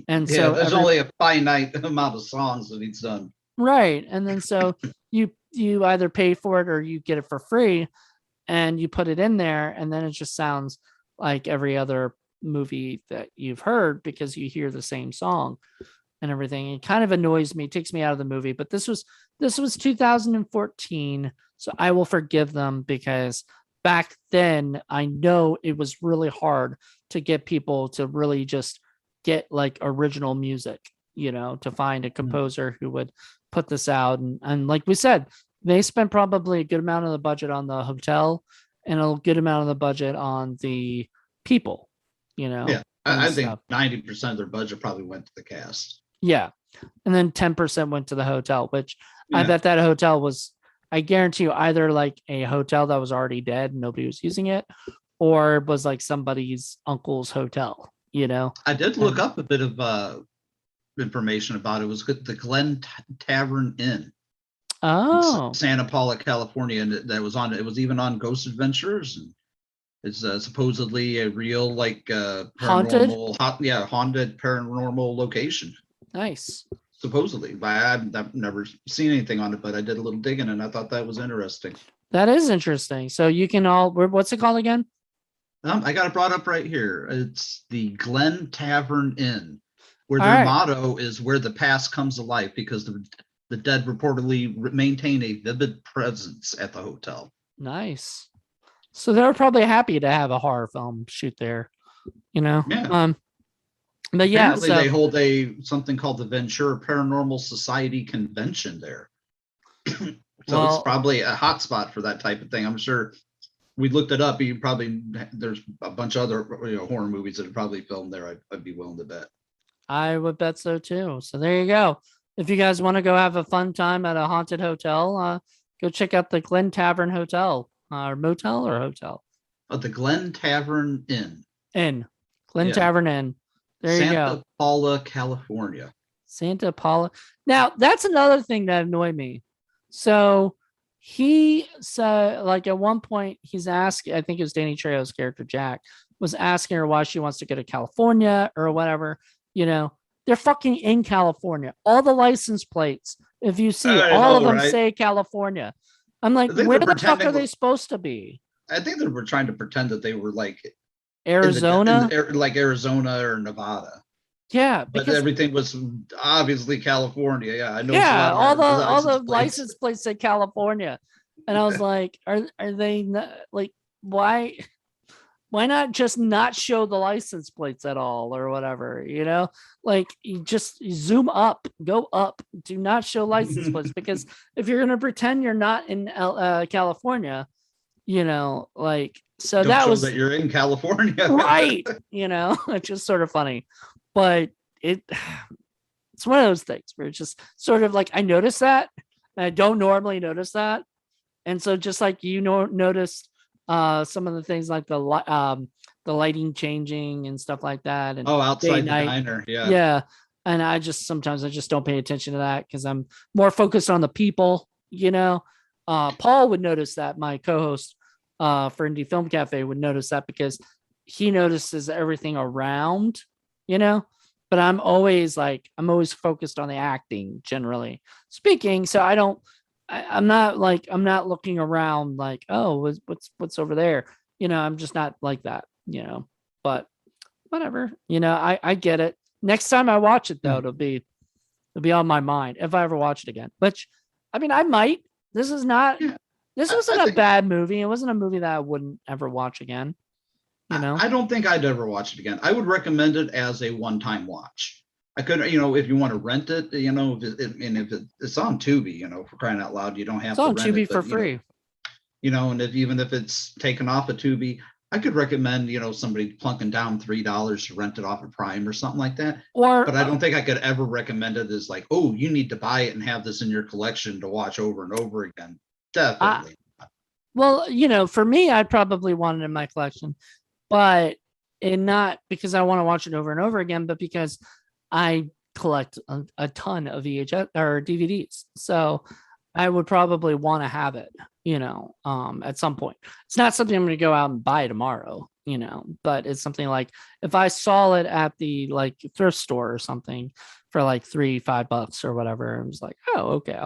and Yeah, so there's only a finite amount of songs that he's done. right, and then so you either pay for it or you get it for free, and you put it in there, and then it just sounds like every other movie that you've heard because you hear the same song and everything. It kind of annoys me, it takes me out of the movie. But this was 2014, so I will forgive them because back then I know it was really hard to get people to really just get like original music, you know, to find a composer who would put this out. And like we said, they spent probably a good amount of the budget on the hotel and a good amount of the budget on the people, you know, Yeah, and I think stuff. 90% of their budget probably went to the cast. Yeah. and then 10% went to the hotel, which I Yeah. bet that hotel was, I guarantee you, either like a hotel that was already dead and nobody was using it, or it was like somebody's uncle's hotel, you know? I did look And up a bit of information about it. It was the Glen Tavern Inn in oh, Santa Paula, California, and that was on. It was even on Ghost Adventures, and it's supposedly a real like haunted. paranormal, haunted paranormal location. Nice. Supposedly, I've never seen anything on it, but I did a little digging, and I thought that was interesting. That is interesting. So you can all, what's it called again? I got it brought up right here. It's the Glen Tavern Inn, where All their right. motto is "Where the past comes to life," because the dead reportedly maintain a vivid presence at the hotel. Nice. So they were probably happy to have a horror film shoot there, you know? Yeah. But yeah, Apparently, so they hold something called the Ventura Paranormal Society convention there. So it's well, probably a hot spot for that type of thing. I'm sure we looked it up. There's a bunch of other horror movies that are probably filmed there. I'd be willing to bet. I would bet so too. So there you go. If you guys want to go have a fun time at a haunted hotel, go check out the Glen Tavern Hotel, or motel or hotel. The Glen Tavern Inn. Inn. Glen Yeah. Tavern Inn. There you go. Santa Paula, California. Santa Paula. Now, that's another thing that annoyed me. So he said, like, at one point, he's asking, I think it was Danny Trejo's character, Jack, was asking her why she wants to go to California or whatever. You know, they're fucking in California. All the license plates, if you see, I all of know, them right? say California. I'm like, I think where they're the fuck are pretending. they supposed to be? I think they were trying to pretend that they were like Arizona? like Arizona or Nevada, Yeah, but because everything was obviously California. Yeah, I noticed a yeah, lot of our all the license plates. license plates say California. And I was like, are they not, like, why not just not show the license plates at all or whatever, you know? Like, you just zoom up, go up, do not show license plates, because if you're going to pretend you're not in California, you know, like, so Don't that show was that you're in California. right, you know, it's just sort of funny. But it's one of those things where it's just sort of like, I noticed that, and I don't normally notice that. And so just like noticed some of the things like the lighting changing and stuff like that, and Oh, day outside the night. diner. Yeah. Yeah. And sometimes I just don't pay attention to that because I'm more focused on the people, you know. Paul would notice that, my co-host for Indie Film Cafe would notice that, because he notices everything around, you know. But I'm always focused on the acting, generally speaking. So I'm not looking around like, oh, what's over there, you know. I'm just not like that, you know. But whatever, you know. I get it. Next time I watch it, though, it'll be on my mind if I ever watch it again, which, I mean, I might. This is not Yeah. this I wasn't a think bad movie. It wasn't a movie that I wouldn't ever watch again, you know. I don't think I'd ever watch it again. I would recommend it as a one-time watch. I could, if you want to rent it, if it's on Tubi, for crying out loud, you don't have It's to on rent Tubi it. for But free. and even if it's taken off of Tubi, I could recommend, somebody plunking down $3 to rent it off of Prime or something like that. Or But I don't think I could ever recommend it as like, oh, you need to buy it and have this in your collection to watch over and over again. Definitely. well, you know, for me, I'd probably want it in my collection, but not because I want to watch it over and over again, but because I collect a ton of VHS or DVDs. So I would probably want to have it, you know, at some point. It's not something I'm going to go out and buy tomorrow, you know, but it's something like, if I saw it at the like thrift store or something for like $3-5 or whatever, I was like, oh, okay,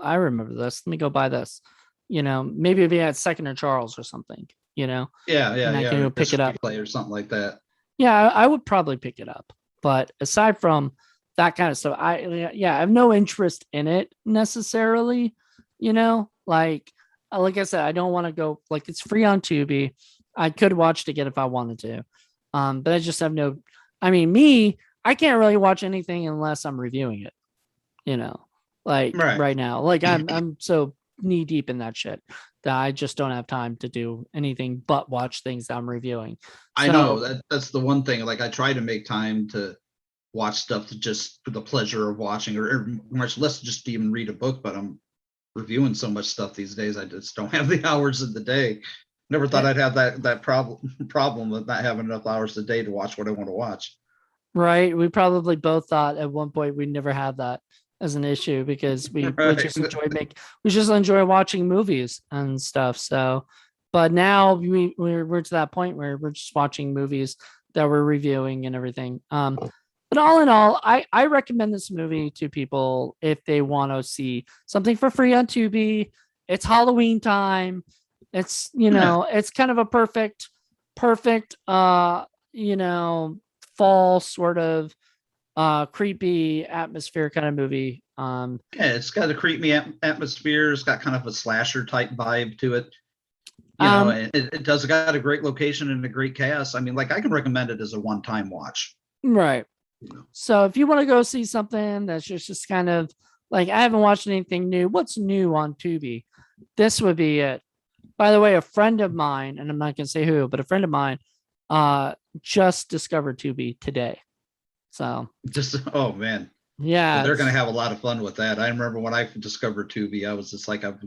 I remember this. Let me go buy this. You know, maybe it'd be at Second and Charles or something, you know. Yeah, and I can go pick it up. Play or something like that. Yeah, I would probably pick it up. But aside from that kind of stuff, I have no interest in it necessarily, you know. Like I said, I don't want to go, like, it's free on Tubi. I could watch it again if I wanted to. But I just have no, I mean, I can't really watch anything unless I'm reviewing it, you know, like right now. Like I'm so knee deep in that shit that I just don't have time to do anything but watch things that I'm reviewing. I know that's the one thing. Like, I try to make time to watch stuff just for the pleasure of watching, or much less just to even read a book. But I'm reviewing so much stuff these days, I just don't have the hours of the day. Never thought I'd have that problem with not having enough hours a day to watch what I want to watch. Right. We probably both thought at one point we'd never have that as an issue because we Right. we just enjoy watching movies and stuff. So, but now we're to that point where we're just watching movies that we're reviewing and everything. But all in all, I recommend this movie to people if they want to see something for free on Tubi. It's Halloween time. It's, it's kind of a perfect fall sort of creepy atmosphere kind of movie. Yeah, it's got a creepy atmosphere. It's got kind of a slasher type vibe to it. It does got a great location and a great cast. I mean, like, I can recommend it as a one-time watch. Right. So if you want to go see something that's just kind of like, I haven't watched anything new. What's new on Tubi? This would be it. By the way, a friend of mine, and I'm not going to say who, but a friend of mine just discovered Tubi today. So oh man. Yeah. Well, they're going to have a lot of fun with that. I remember when I discovered Tubi, I was just like, I'm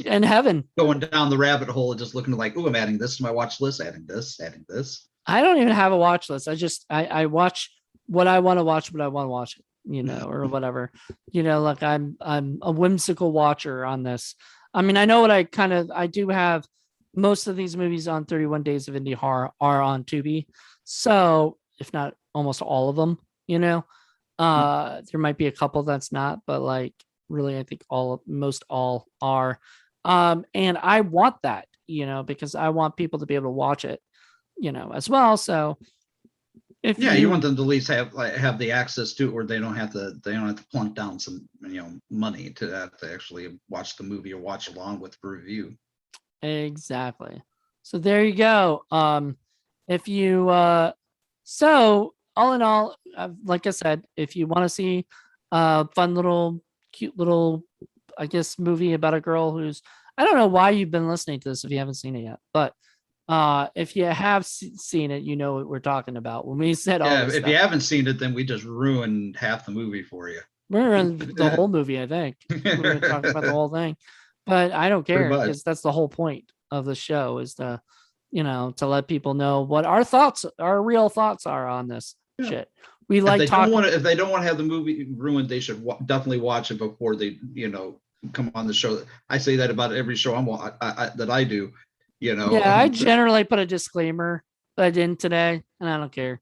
in heaven going down the rabbit hole and just looking like, oh, I'm adding this to my watch list, adding this. I don't even have a watch list. I watch what I want to watch, but I want to watch it, or whatever, like I'm a whimsical watcher on this. I mean, I know what I do have most of these movies on 31 Days of Indie Horror are on Tubi. So if not almost all of them, there might be a couple that's not, but like really, I think most all are. And I want that, because I want people to be able to watch it, as well. So if you want them to at least have the access to it where they don't have to plunk down some money to actually watch the movie or watch along with the review. Exactly. So there you go. If you so all in all, like I said, if you want to see a fun cute little, I guess, movie about a girl who's, I don't know why you've been listening to this if you haven't seen it yet, but if you have seen it, you know what we're talking about when we said all this if stuff. you haven't seen it, then we just ruined half the movie for you. We're in the whole movie, I think. We're talking about the whole thing, but I don't care because that's the whole point of the show is to let people know what our real thoughts are on this shit. We like talking. If they don't want to have the movie ruined, they should definitely watch it before they come on the show. I say that about every show that I do. Yeah, I generally put a disclaimer, but I didn't today, and I don't care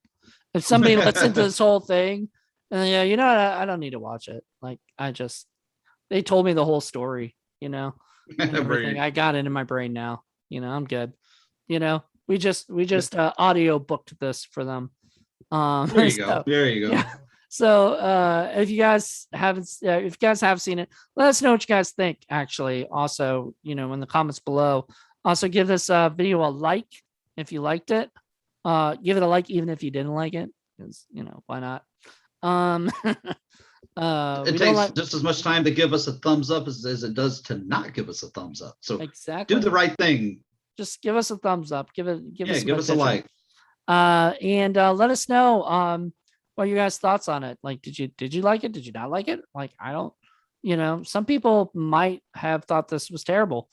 if somebody listened to this whole thing. And what, I don't need to watch it. Like they told me the whole story, and everything. I got it in my brain now. I'm good. We just audio booked this for them. There you go. There you go. Yeah. So if you guys have seen it, let us know what you guys think. Actually, also, in the comments below. Also, give this video a like if you liked it. Give it a like even if you didn't like it, because why not? It takes just as much time to give us a thumbs up as it does to not give us a thumbs up. So exactly, do the right thing. Just give us a thumbs up. Give us a like. And let us know what your guys' thoughts on it. Like, did you like it? Did you not like it? Like, I don't. Some people might have thought this was terrible.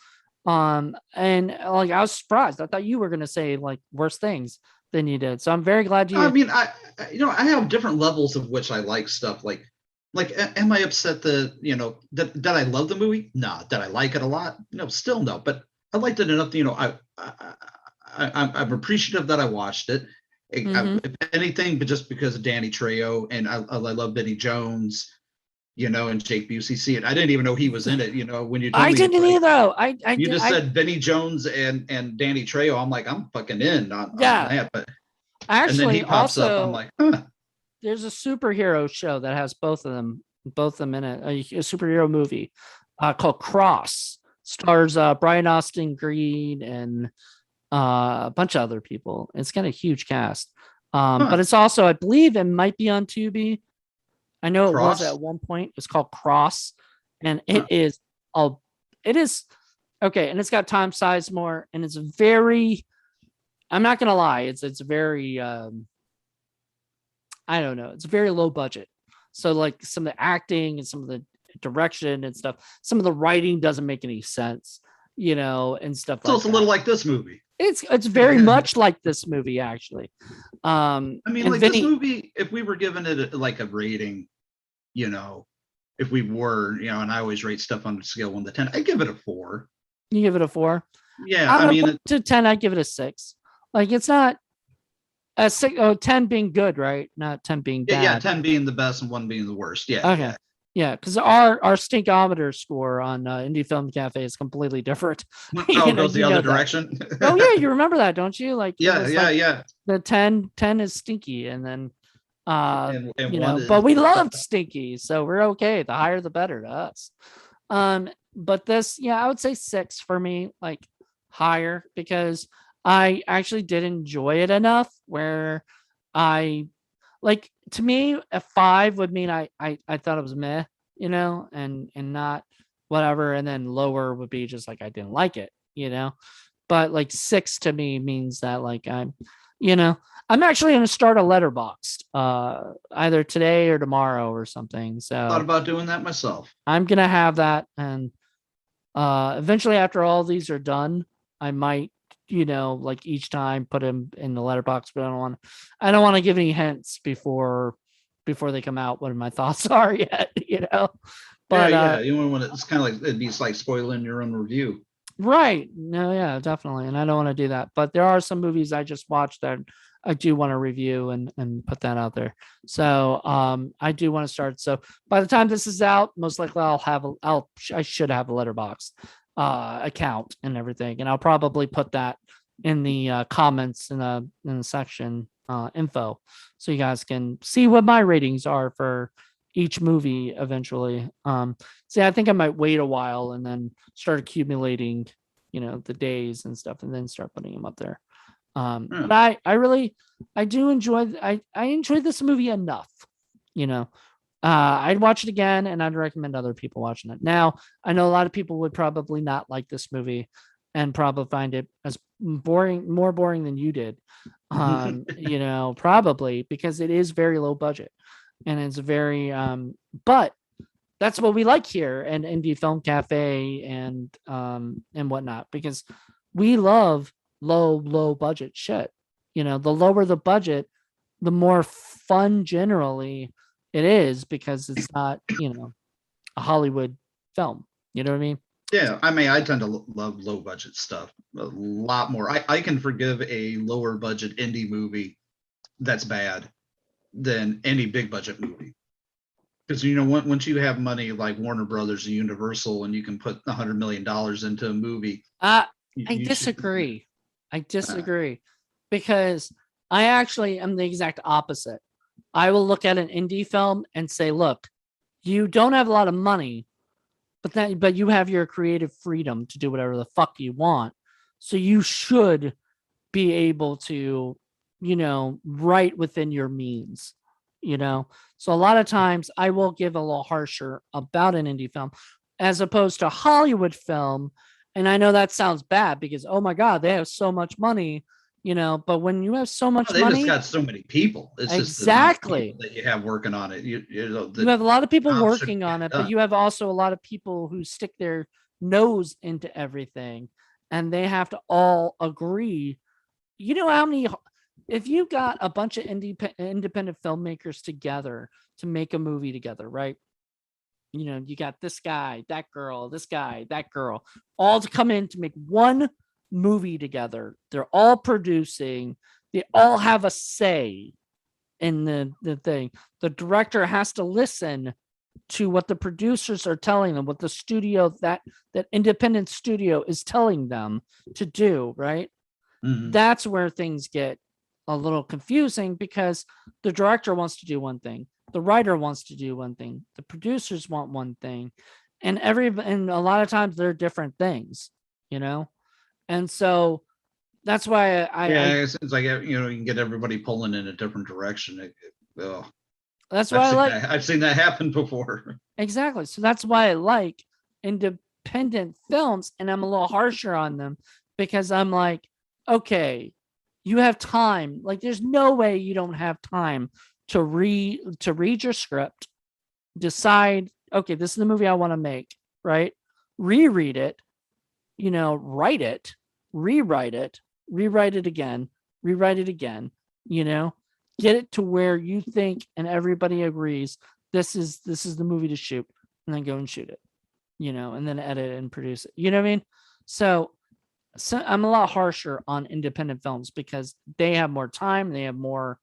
And like, I was surprised. I thought you were gonna say like worse things than you did. So I'm very glad you. I mean, I have different levels of which I like stuff. Like, am I upset that I love the movie? No. Did I like it a lot? No, still no. But I liked it enough. I'm appreciative that I watched it. If anything, but just because of Danny Trejo, and I love Vinnie Jones. And Jake Busey. See it. I didn't even know he was in it. When you told me, I didn't either. You just said Vinnie Jones and Danny Trejo. I'm like, I'm fucking in on that. But actually, and then he pops up. I'm like, huh. There's a superhero show that has both of them in it. A superhero movie called Cross. Stars Brian Austin Green and a bunch of other people. It's got a huge cast. But it's also, I believe it might be on Tubi. I know Cross? It was at one point. It's called Cross, and it is okay. And it's got Tom Sizemore, and it's very. I'm not gonna lie. It's very I don't know, it's very low budget. So like some of the acting and some of the direction and stuff, some of the writing doesn't make any sense, and stuff So like it's a that. little like this movie. It's very much like this movie, actually. I mean, And like this Vinny, movie, if we were given it like a rating, you know, if we were, and I always rate stuff on a scale 1 to 10, I'd give it a 4. you give it a 4. Yeah, Out I of mean, 1 to 10, I'd give it a 6. Like it's not a 6, 10 being good, right? Not 10 being yeah, bad. 10 being the best and 1 being the worst. Yeah, Okay. yeah. Yeah, because our stinkometer score on Indie Film Cafe is completely different. Oh, it goes the other direction. Oh yeah, you remember that, don't you? Like it Yeah, was yeah, like yeah. the 10 is stinky, and then And one but is we loved stinky, so we're okay. The higher the better to us. But this, yeah, I would say 6 for me, like higher, because I actually did enjoy it enough where I like, to me, a 5 would mean I thought it was meh, and not whatever, and then lower would be just like I didn't like it. But like 6 to me means that like I'm actually going to start a letterboxd either today or tomorrow or something. thought So about doing that myself. I'm going to have that, and eventually after all these are done, I might like each time put him in the letterbox, but I don't want to give any hints before they come out what my thoughts are yet. But Yeah. You want to, it's kind of like, it'd be like spoiling your own review. right. No, yeah, definitely. And I don't want to do that. But there are some movies I just watched that I do want to review and put that out there. So I do want to start. So by the time this is out, most likely I should have a letterbox account and everything. And I'll probably put that in the comments in the section info, so you guys can see what my ratings are for each movie eventually. See, I think I might wait a while and then start accumulating, the days and stuff, and then start putting them up there. But I do enjoy, I enjoyed this movie enough, I'd watch it again, and I'd recommend other people watching it. Now, I know a lot of people would probably not like this movie and probably find it as more boring than you did. Probably because it is very low budget, and it's very but that's what we like here and Indie Film Cafe and whatnot, because we love low budget shit. The lower the budget, the more fun generally it is, because it's not a Hollywood film. You know what I mean? Yeah, I mean, I tend to love low budget stuff a lot more. I can forgive a lower budget indie movie that's bad than any big budget movie. Because once you have money like Warner Brothers and Universal, and you can put $100 million into a movie. I disagree. I disagree, because I actually am the exact opposite. I will look at an indie film and say, look, you don't have a lot of money, but you have your creative freedom to do whatever the fuck you want. So you should be able to, write within your means, So a lot of times I will give a little harsher about an indie film as opposed to Hollywood film. And I know that sounds bad because, oh my God, they have so much money, but when you have so much they money, just got so many people. It's exactly just that you have working on it. You have a lot of people working on it, but you have also a lot of people who stick their nose into everything, and they have to all agree. You know how many, if you got a bunch of independent filmmakers together to make a movie together, right? You got this guy, that girl, this guy, that girl, all to come in to make one movie together. They're all producing. They all have a say in the thing. The director has to listen to what the producers are telling them, what the studio, that independent studio is telling them to do, right? Mm-hmm. That's where things get a little confusing, because the director wants to do one thing, the writer wants to do one thing, the producers want one thing, and a lot of times they're different things, and so that's why it seems like you can get everybody pulling in a different direction. That's why I've seen that happen before. Exactly. So that's why I like independent films, and I'm a little harsher on them, because I'm like, okay, you have time. Like, there's no way you don't have time to read your script, decide, okay, this is the movie I want to make, right? Reread it, write it, rewrite it, rewrite it again, rewrite it again, get it to where you think and everybody agrees this is the movie to shoot, and then go and shoot it, and then edit and produce it. You know what I mean? So I'm a lot harsher on independent films because they have more time, they have more,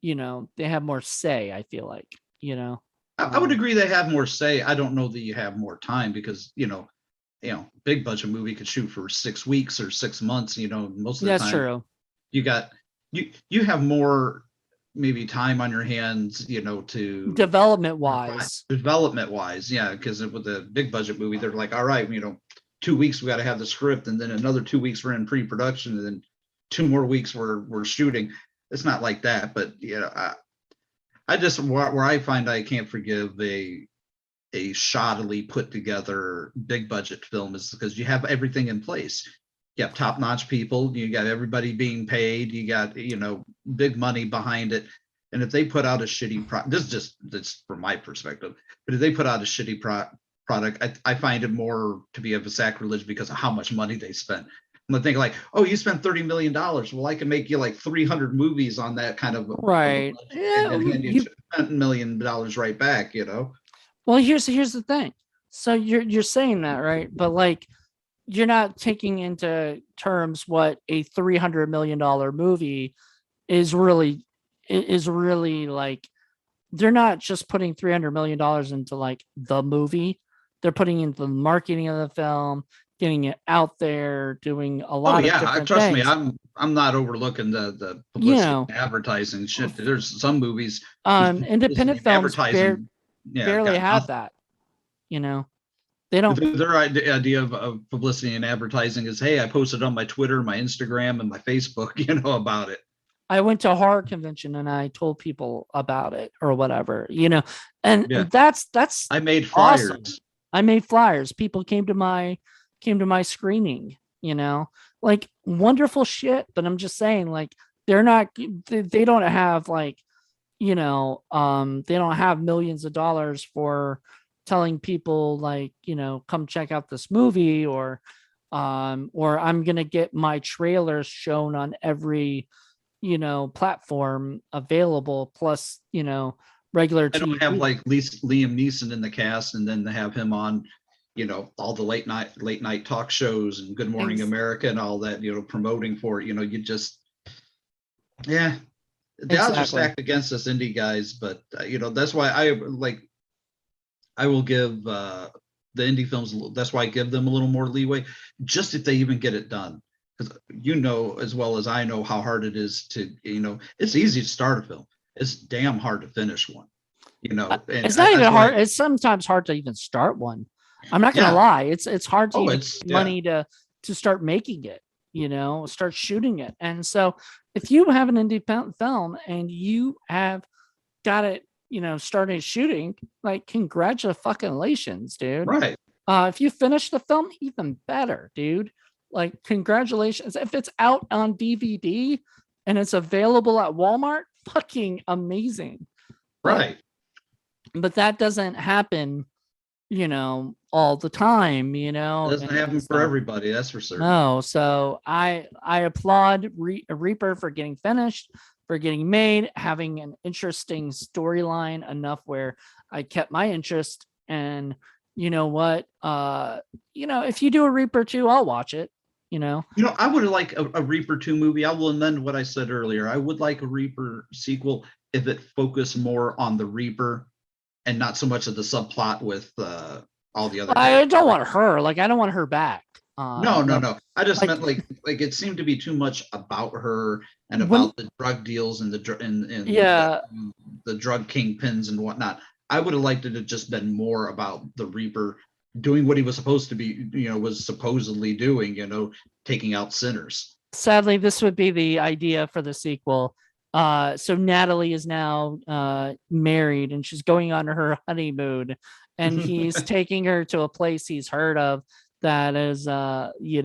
they have more say, I feel like, I would agree they have more say. I don't know that you have more time because, big budget movie could shoot for 6 weeks or 6 months, most of the that's time. true. You have more maybe time on your hands, to development wise. Yeah, because with a big budget movie, they're like, all right, 2 weeks we got to have the script, and then another 2 weeks we're in pre-production, and then 2 more weeks we're shooting. It's not like that, but I just where I find I can't forgive a shoddily put together big budget film is because you have everything in place. You have top-notch people, you got everybody being paid, you got big money behind it. And if they put out a shitty this from my perspective, but if they put out a shitty product, I find it more to be of a sacrilege because of how much money they spent. I'm thinking like, oh, you spent $30 million. Well, I can make you like 300 movies on that kind of right. And hand you $10 million right back, Well, here's the thing. So you're saying that, right? But like, you're not taking into terms what a $300 million movie is really like. They're not just putting $300 million into like the movie. They're putting into the marketing of the film, getting it out there, doing a lot of different trust things. me, I'm not overlooking the publicity and advertising shit. There's some movies independent films barely have that. They don't. Their idea of publicity and advertising is, hey, I posted on my Twitter, my Instagram, and my Facebook, about it. I went to a horror convention and I told people about it or whatever, and that's I made flyers. Awesome. I made flyers. People came to my screening, like wonderful shit. But I'm just saying, like, they don't have like, they don't have millions of dollars for telling people like, come check out this movie, or I'm gonna get my trailers shown on every platform available, plus regular TV. I don't have like Liam Neeson in the cast and then have him on all the late night talk shows and Good Morning America and all that, promoting for it. You just the odds are stacked against us indie guys, but that's why I will give the indie films, that's why I give them a little more leeway, just if they even get it done. Because as well as I know how hard it is to, it's easy to start a film. It's damn hard to finish one. It's not even hard. It's sometimes hard to even start one. I'm not gonna lie. It's hard to get money to start making it. Start shooting it. And so if you have an independent film and you have got it, started shooting, like, congratulations, dude. Right. If you finish the film, even better, dude. Like, congratulations. If it's out on DVD and it's available at Walmart, fucking amazing. Right. But that doesn't happen, all the time, It doesn't happen for everybody, that's for certain. No, so I applaud Reaper for getting finished, for getting made, having an interesting storyline enough where I kept my interest. And you know what? If you do a Reaper 2, I'll watch it. I would like a Reaper 2 movie. I will amend what I said earlier. I would like a Reaper sequel if it focused more on the Reaper and not so much of the subplot with all the other. I don't want her. Like, I don't want her back. No. I just meant like it seemed to be too much about her and about the drug deals and the drug kingpins and whatnot. I would have liked it to just been more about the Reaper doing what he was supposed to be, was supposedly doing, taking out sinners. Sadly, this would be the idea for the sequel. So Natalie is now married and she's going on her honeymoon, and he's taking her to a place he's heard of that is that he's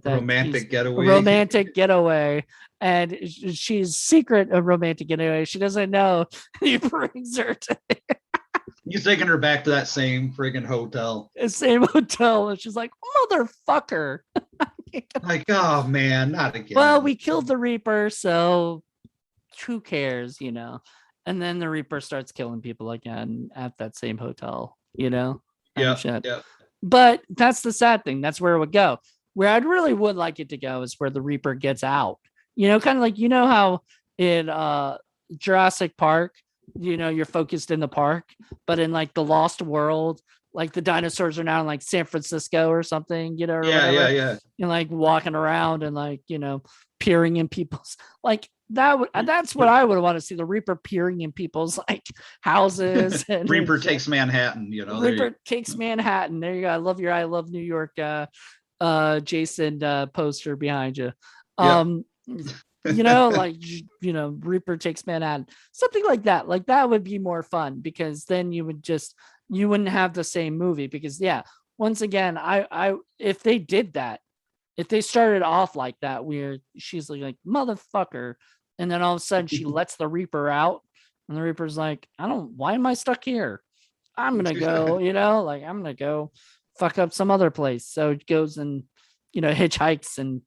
Romantic a getaway. romantic getaway, and she's secret a romantic getaway. She doesn't know. He brings her to He's taking her back to that same friggin' hotel. the same hotel, and she's like, "Motherfucker!" Like, oh man, not again. Well, we killed the Reaper, so who cares, And then the Reaper starts killing people again at that same hotel, Yeah, shit. yeah. But that's the sad thing. That's where it would go. Where I'd really would like it to go is where the Reaper gets out. Kind of like how in Jurassic Park, you're focused in the park, but in like the Lost World, like the dinosaurs are now in like San Francisco or something, or Yeah, whatever. yeah. And like walking around and like, peering in people's like that's what I would want to see, the Reaper peering in people's like houses. And Reaper takes Manhattan, Reaper takes Manhattan. There you go. I love New York Jason poster behind you. Reaper takes Manhattan. Something like that. Like that would be more fun, because then you wouldn't have the same movie, because once again, I if they did that, if they started off like that, where she's like motherfucker, and then all of a sudden she lets the Reaper out, and the Reaper's like, why am I stuck here? I'm gonna go, I'm gonna go fuck up some other place. So it goes and hitchhikes and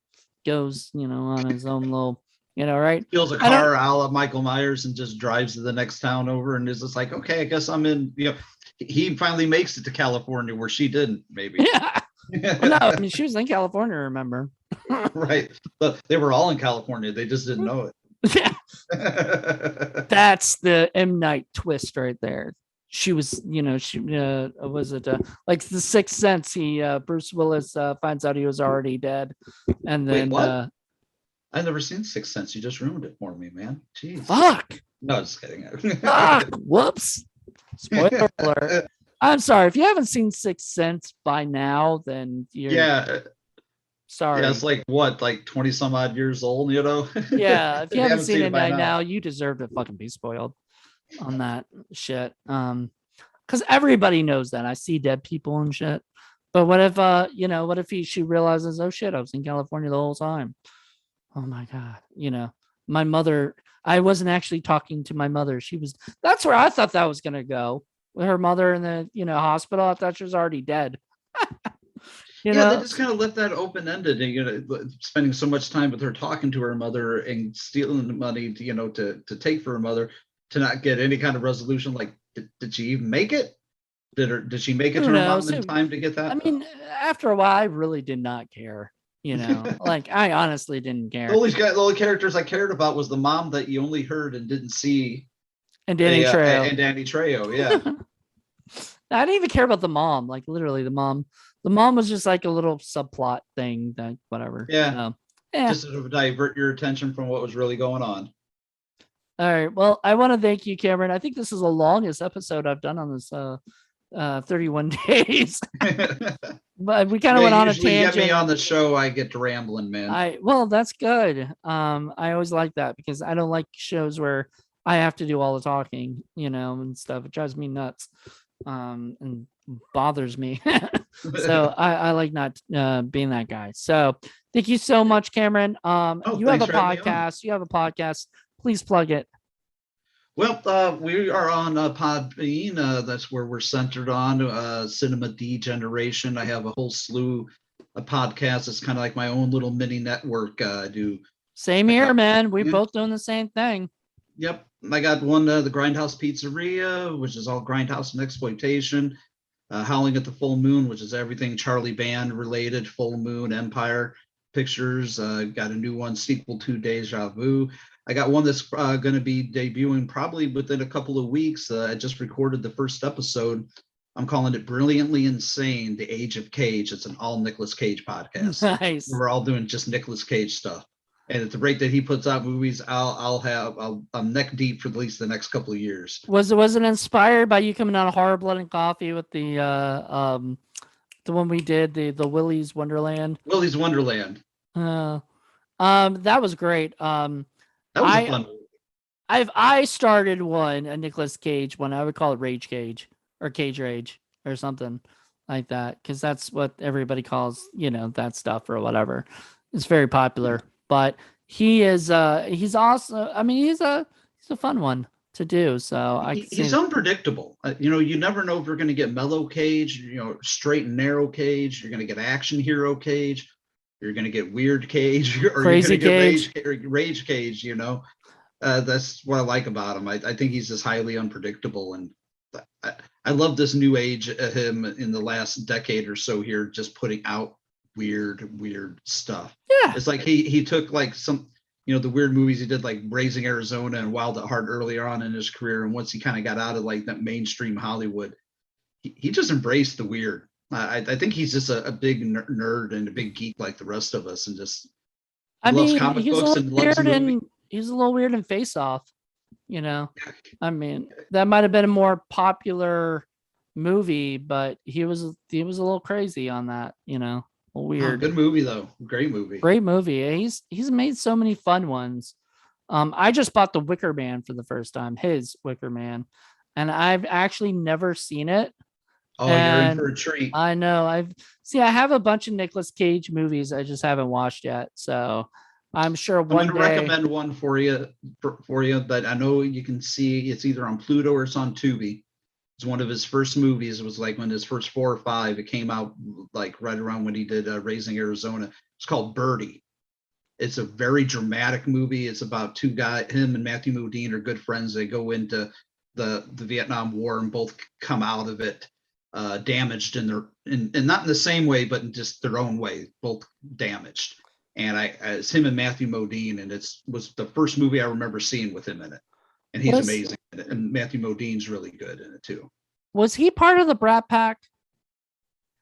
goes, on his own little, right? Steals a car a la Michael Myers and just drives to the next town over, and is just like, okay, I guess I'm in. He finally makes it to California where she didn't. Maybe. Yeah. Well, no, I mean, she was in California, remember? Right. But they were all in California. They just didn't know it. Yeah. That's the M. Night twist right there. She was, she was it like the Sixth Sense? Bruce Willis finds out he was already dead, and then wait, what? I've never seen Sixth Sense. You just ruined it for me, man. Jeez. Fuck. No, just kidding. Fuck. Whoops. Spoiler alert. I'm sorry if you haven't seen Sixth Sense by now. Then you're sorry. Yeah, it's like what, like 20 some odd years old, Yeah, if you haven't seen it by now, you deserve to fucking be spoiled on that shit. Because everybody knows that. I see dead people and shit. But what if what if she realizes, oh shit, I was in California the whole time. Oh my God. My mother, I wasn't actually talking to my mother. That's where I thought that was gonna go. With her mother in the hospital. I thought she was already dead. They just kind of left that open-ended, and spending so much time with her talking to her mother and stealing the money to take for her mother, to not get any kind of resolution. Like, did she even make it? Did she make it to her mom in time to get that? I mean, after a while, I really did not care. Like I honestly didn't care. The only characters I cared about was the mom that you only heard and didn't see. And Danny Trejo. And Danny Trejo, yeah. I didn't even care about the mom. Like literally, the mom was just like a little subplot thing. That whatever. Yeah. Just to divert your attention from what was really going on. All right. Well, I want to thank you, Cameron. I think this is the longest episode I've done on this 31 days. But we kind of went on a tangent. You get me on the show, I get to rambling, man. Well, that's good. I always like that, because I don't like shows where I have to do all the talking, and stuff. It drives me nuts, and bothers me. So I like not being that guy. So thank you so much, Cameron. You have a podcast. Please plug it. Well, we are on Podbean. That's where we're centered on cinema degeneration. I have a whole slew of podcasts. It's kind of like my own little mini network. I do. Same here, man. We're both doing the same thing. Yep. I got one, the Grindhouse Pizzeria, which is all Grindhouse and exploitation. Howling at the Full Moon, which is everything Charlie Band related. Full Moon, Empire Pictures. Got a new one, sequel to Deja Vu. I got one that's going to be debuting probably within a couple of weeks. I just recorded the first episode. I'm calling it Brilliantly Insane, The Age of Cage. It's an all Nicolas Cage podcast. Nice. We're all doing just Nicolas Cage stuff. And at the rate that he puts out movies, I'm neck deep for at least the next couple of years. Was it inspired by you coming on Horror Blood and Coffee with the one we did, the Willy's Wonderland? Willy's Wonderland. That was great. That was a fun movie. I started a Nicolas Cage one. I would call it Rage Cage or Cage Rage or something. like that, because that's what everybody calls, that stuff or whatever. It's very popular. But he's also, I mean, he's a fun one to do. So I can see He's that. unpredictable. You never know if you're going to get mellow Cage, straight and narrow Cage. You're going to get action hero Cage. You're going to get weird Cage, or you're going Crazy to get Cage. rage Cage. That's what I like about him. I think he's just highly unpredictable, and I love this new age of him in the last decade or so here, just putting out weird stuff. Yeah. It's like he took like some, the weird movies he did, like Raising Arizona and Wild at Heart earlier on in his career, and once he kind of got out of like that mainstream Hollywood, he just embraced the weird. I think he's just a big nerd and a big geek like the rest of us, and just I loves mean, comic books and loves movies. he's a little weird in Face Off. I mean, that might have been a more popular movie, but he was a little crazy on that. Oh, Weird. good movie though. Great movie. Great movie. He's made so many fun ones. I just bought the Wicker Man for the first time, his Wicker Man, and I've actually never seen it. Oh, you're in And for a treat. I know I have a bunch of Nicolas Cage movies I just haven't watched yet. So I'm sure I'm one going to day. recommend one for you, but I know you can see it's either on Pluto or it's on Tubi. It's one of his first movies. It was like when his first 4 or 5. It came out like right around when he did Raising Arizona. It's called Birdie. It's a very dramatic movie. It's about two guys. Him and Matthew Modine are good friends. They go into the Vietnam War and both come out of it damaged in and not in the same way, but in just their own way, both damaged. And it's him and Matthew Modine, and was the first movie I remember seeing with him in it. And he's amazing in it. And Matthew Modine's really good in it too. Was he part of the Brat Pack?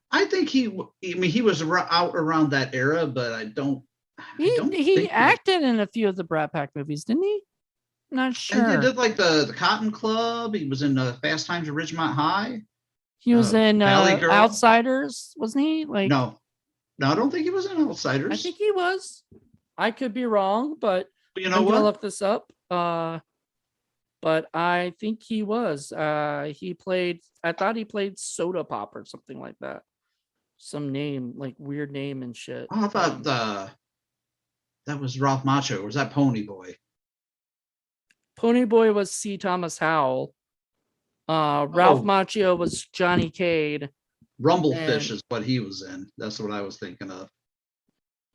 I think he was out around that era, but I don't He acted in a few of the Brat Pack movies, didn't he? Not sure. And he did like the Cotton Club. He was in Fast Times at Ridgemont High. He was in Valley Girl. Outsiders, wasn't he? No, I don't think he was in Outsiders. I think he was. I could be wrong, but you know I'm what? gonna look this up. But I think he was. He played. I thought he played Soda Pop or something like that. Some name, like weird name and shit. I thought that was Ralph Macchio. Or was that Pony Boy? Pony Boy was C. Thomas Howell. Ralph Macchio was Johnny Cade. Rumblefish is what he was in. That's what I was thinking of.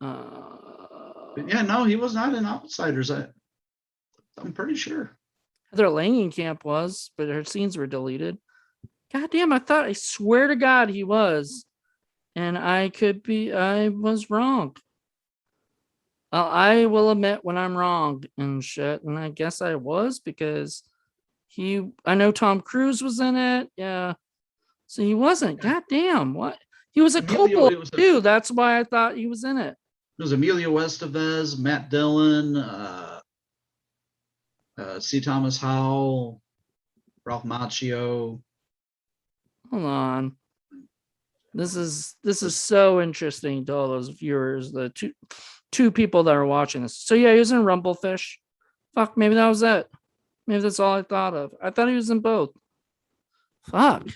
Yeah, no, he was not in Outsiders. I'm pretty sure. Heather Langenkamp was, but her scenes were deleted. God damn, I swear to God he was. And I was wrong. I will admit when I'm wrong and shit. And I guess I was, because I know Tom Cruise was in it. Yeah. So he wasn't. God damn. What? He was a Coppola too. That's why I thought he was in it. It was Emilio Estevez, Matt Dillon, C. Thomas Howell, Ralph Macchio. Hold on. This is so interesting to all those viewers, the two people that are watching this. So yeah, he was in Rumblefish. Fuck, maybe that was it. Maybe that's all I thought of. I thought he was in both. Fuck.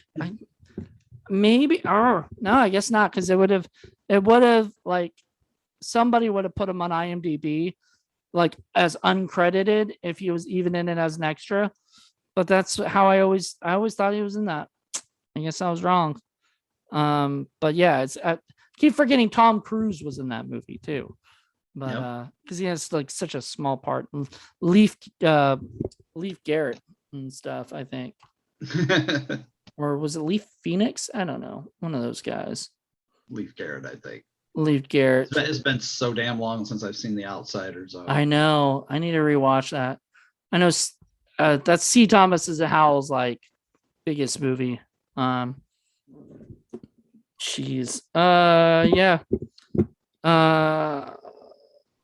No, I guess not, because it would have like somebody would have put him on IMDb like as uncredited if he was even in it as an extra. But that's how I always thought he was in that. I guess I was wrong. But yeah, I keep forgetting Tom Cruise was in that movie too. But because he has like such a small part. Leaf Garrett and stuff, I think. Or was it Leaf Phoenix? I don't know. One of those guys. Leaf Garrett, I think. Leaf Garrett. It's been so damn long since I've seen The Outsiders. I know. I need to rewatch that. I know that's C. Thomas Howell's like biggest movie. Jeez. Yeah.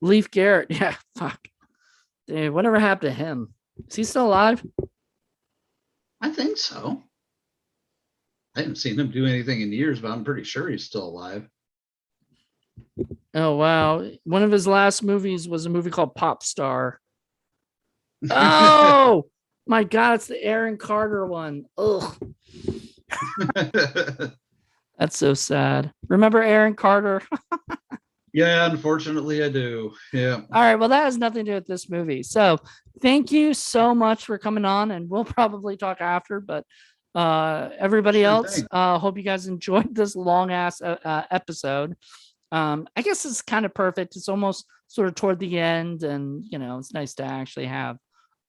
Leaf Garrett. Yeah. Fuck. Dude, whatever happened to him? Is he still alive? I think so. I haven't seen him do anything in years, but I'm pretty sure he's still alive. Oh, wow. One of his last movies was a movie called Pop Star. Oh, my God. It's the Aaron Carter one. Ugh. That's so sad. Remember Aaron Carter? Yeah, unfortunately, I do. Yeah. All right. Well, that has nothing to do with this movie. So thank you so much for coming on, and we'll probably talk after. But everybody Sure else, thing. hope you guys enjoyed this long ass episode. I guess it's kind of perfect. It's almost sort of toward the end, and it's nice to actually have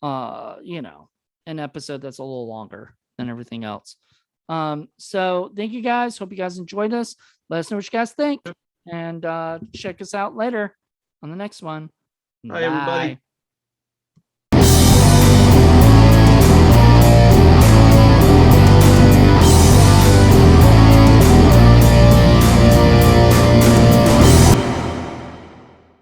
an episode that's a little longer than everything else. So thank you guys. Hope you guys enjoyed this. Let us know what you guys think, and check us out later on the next one. Hi, everybody. Bye.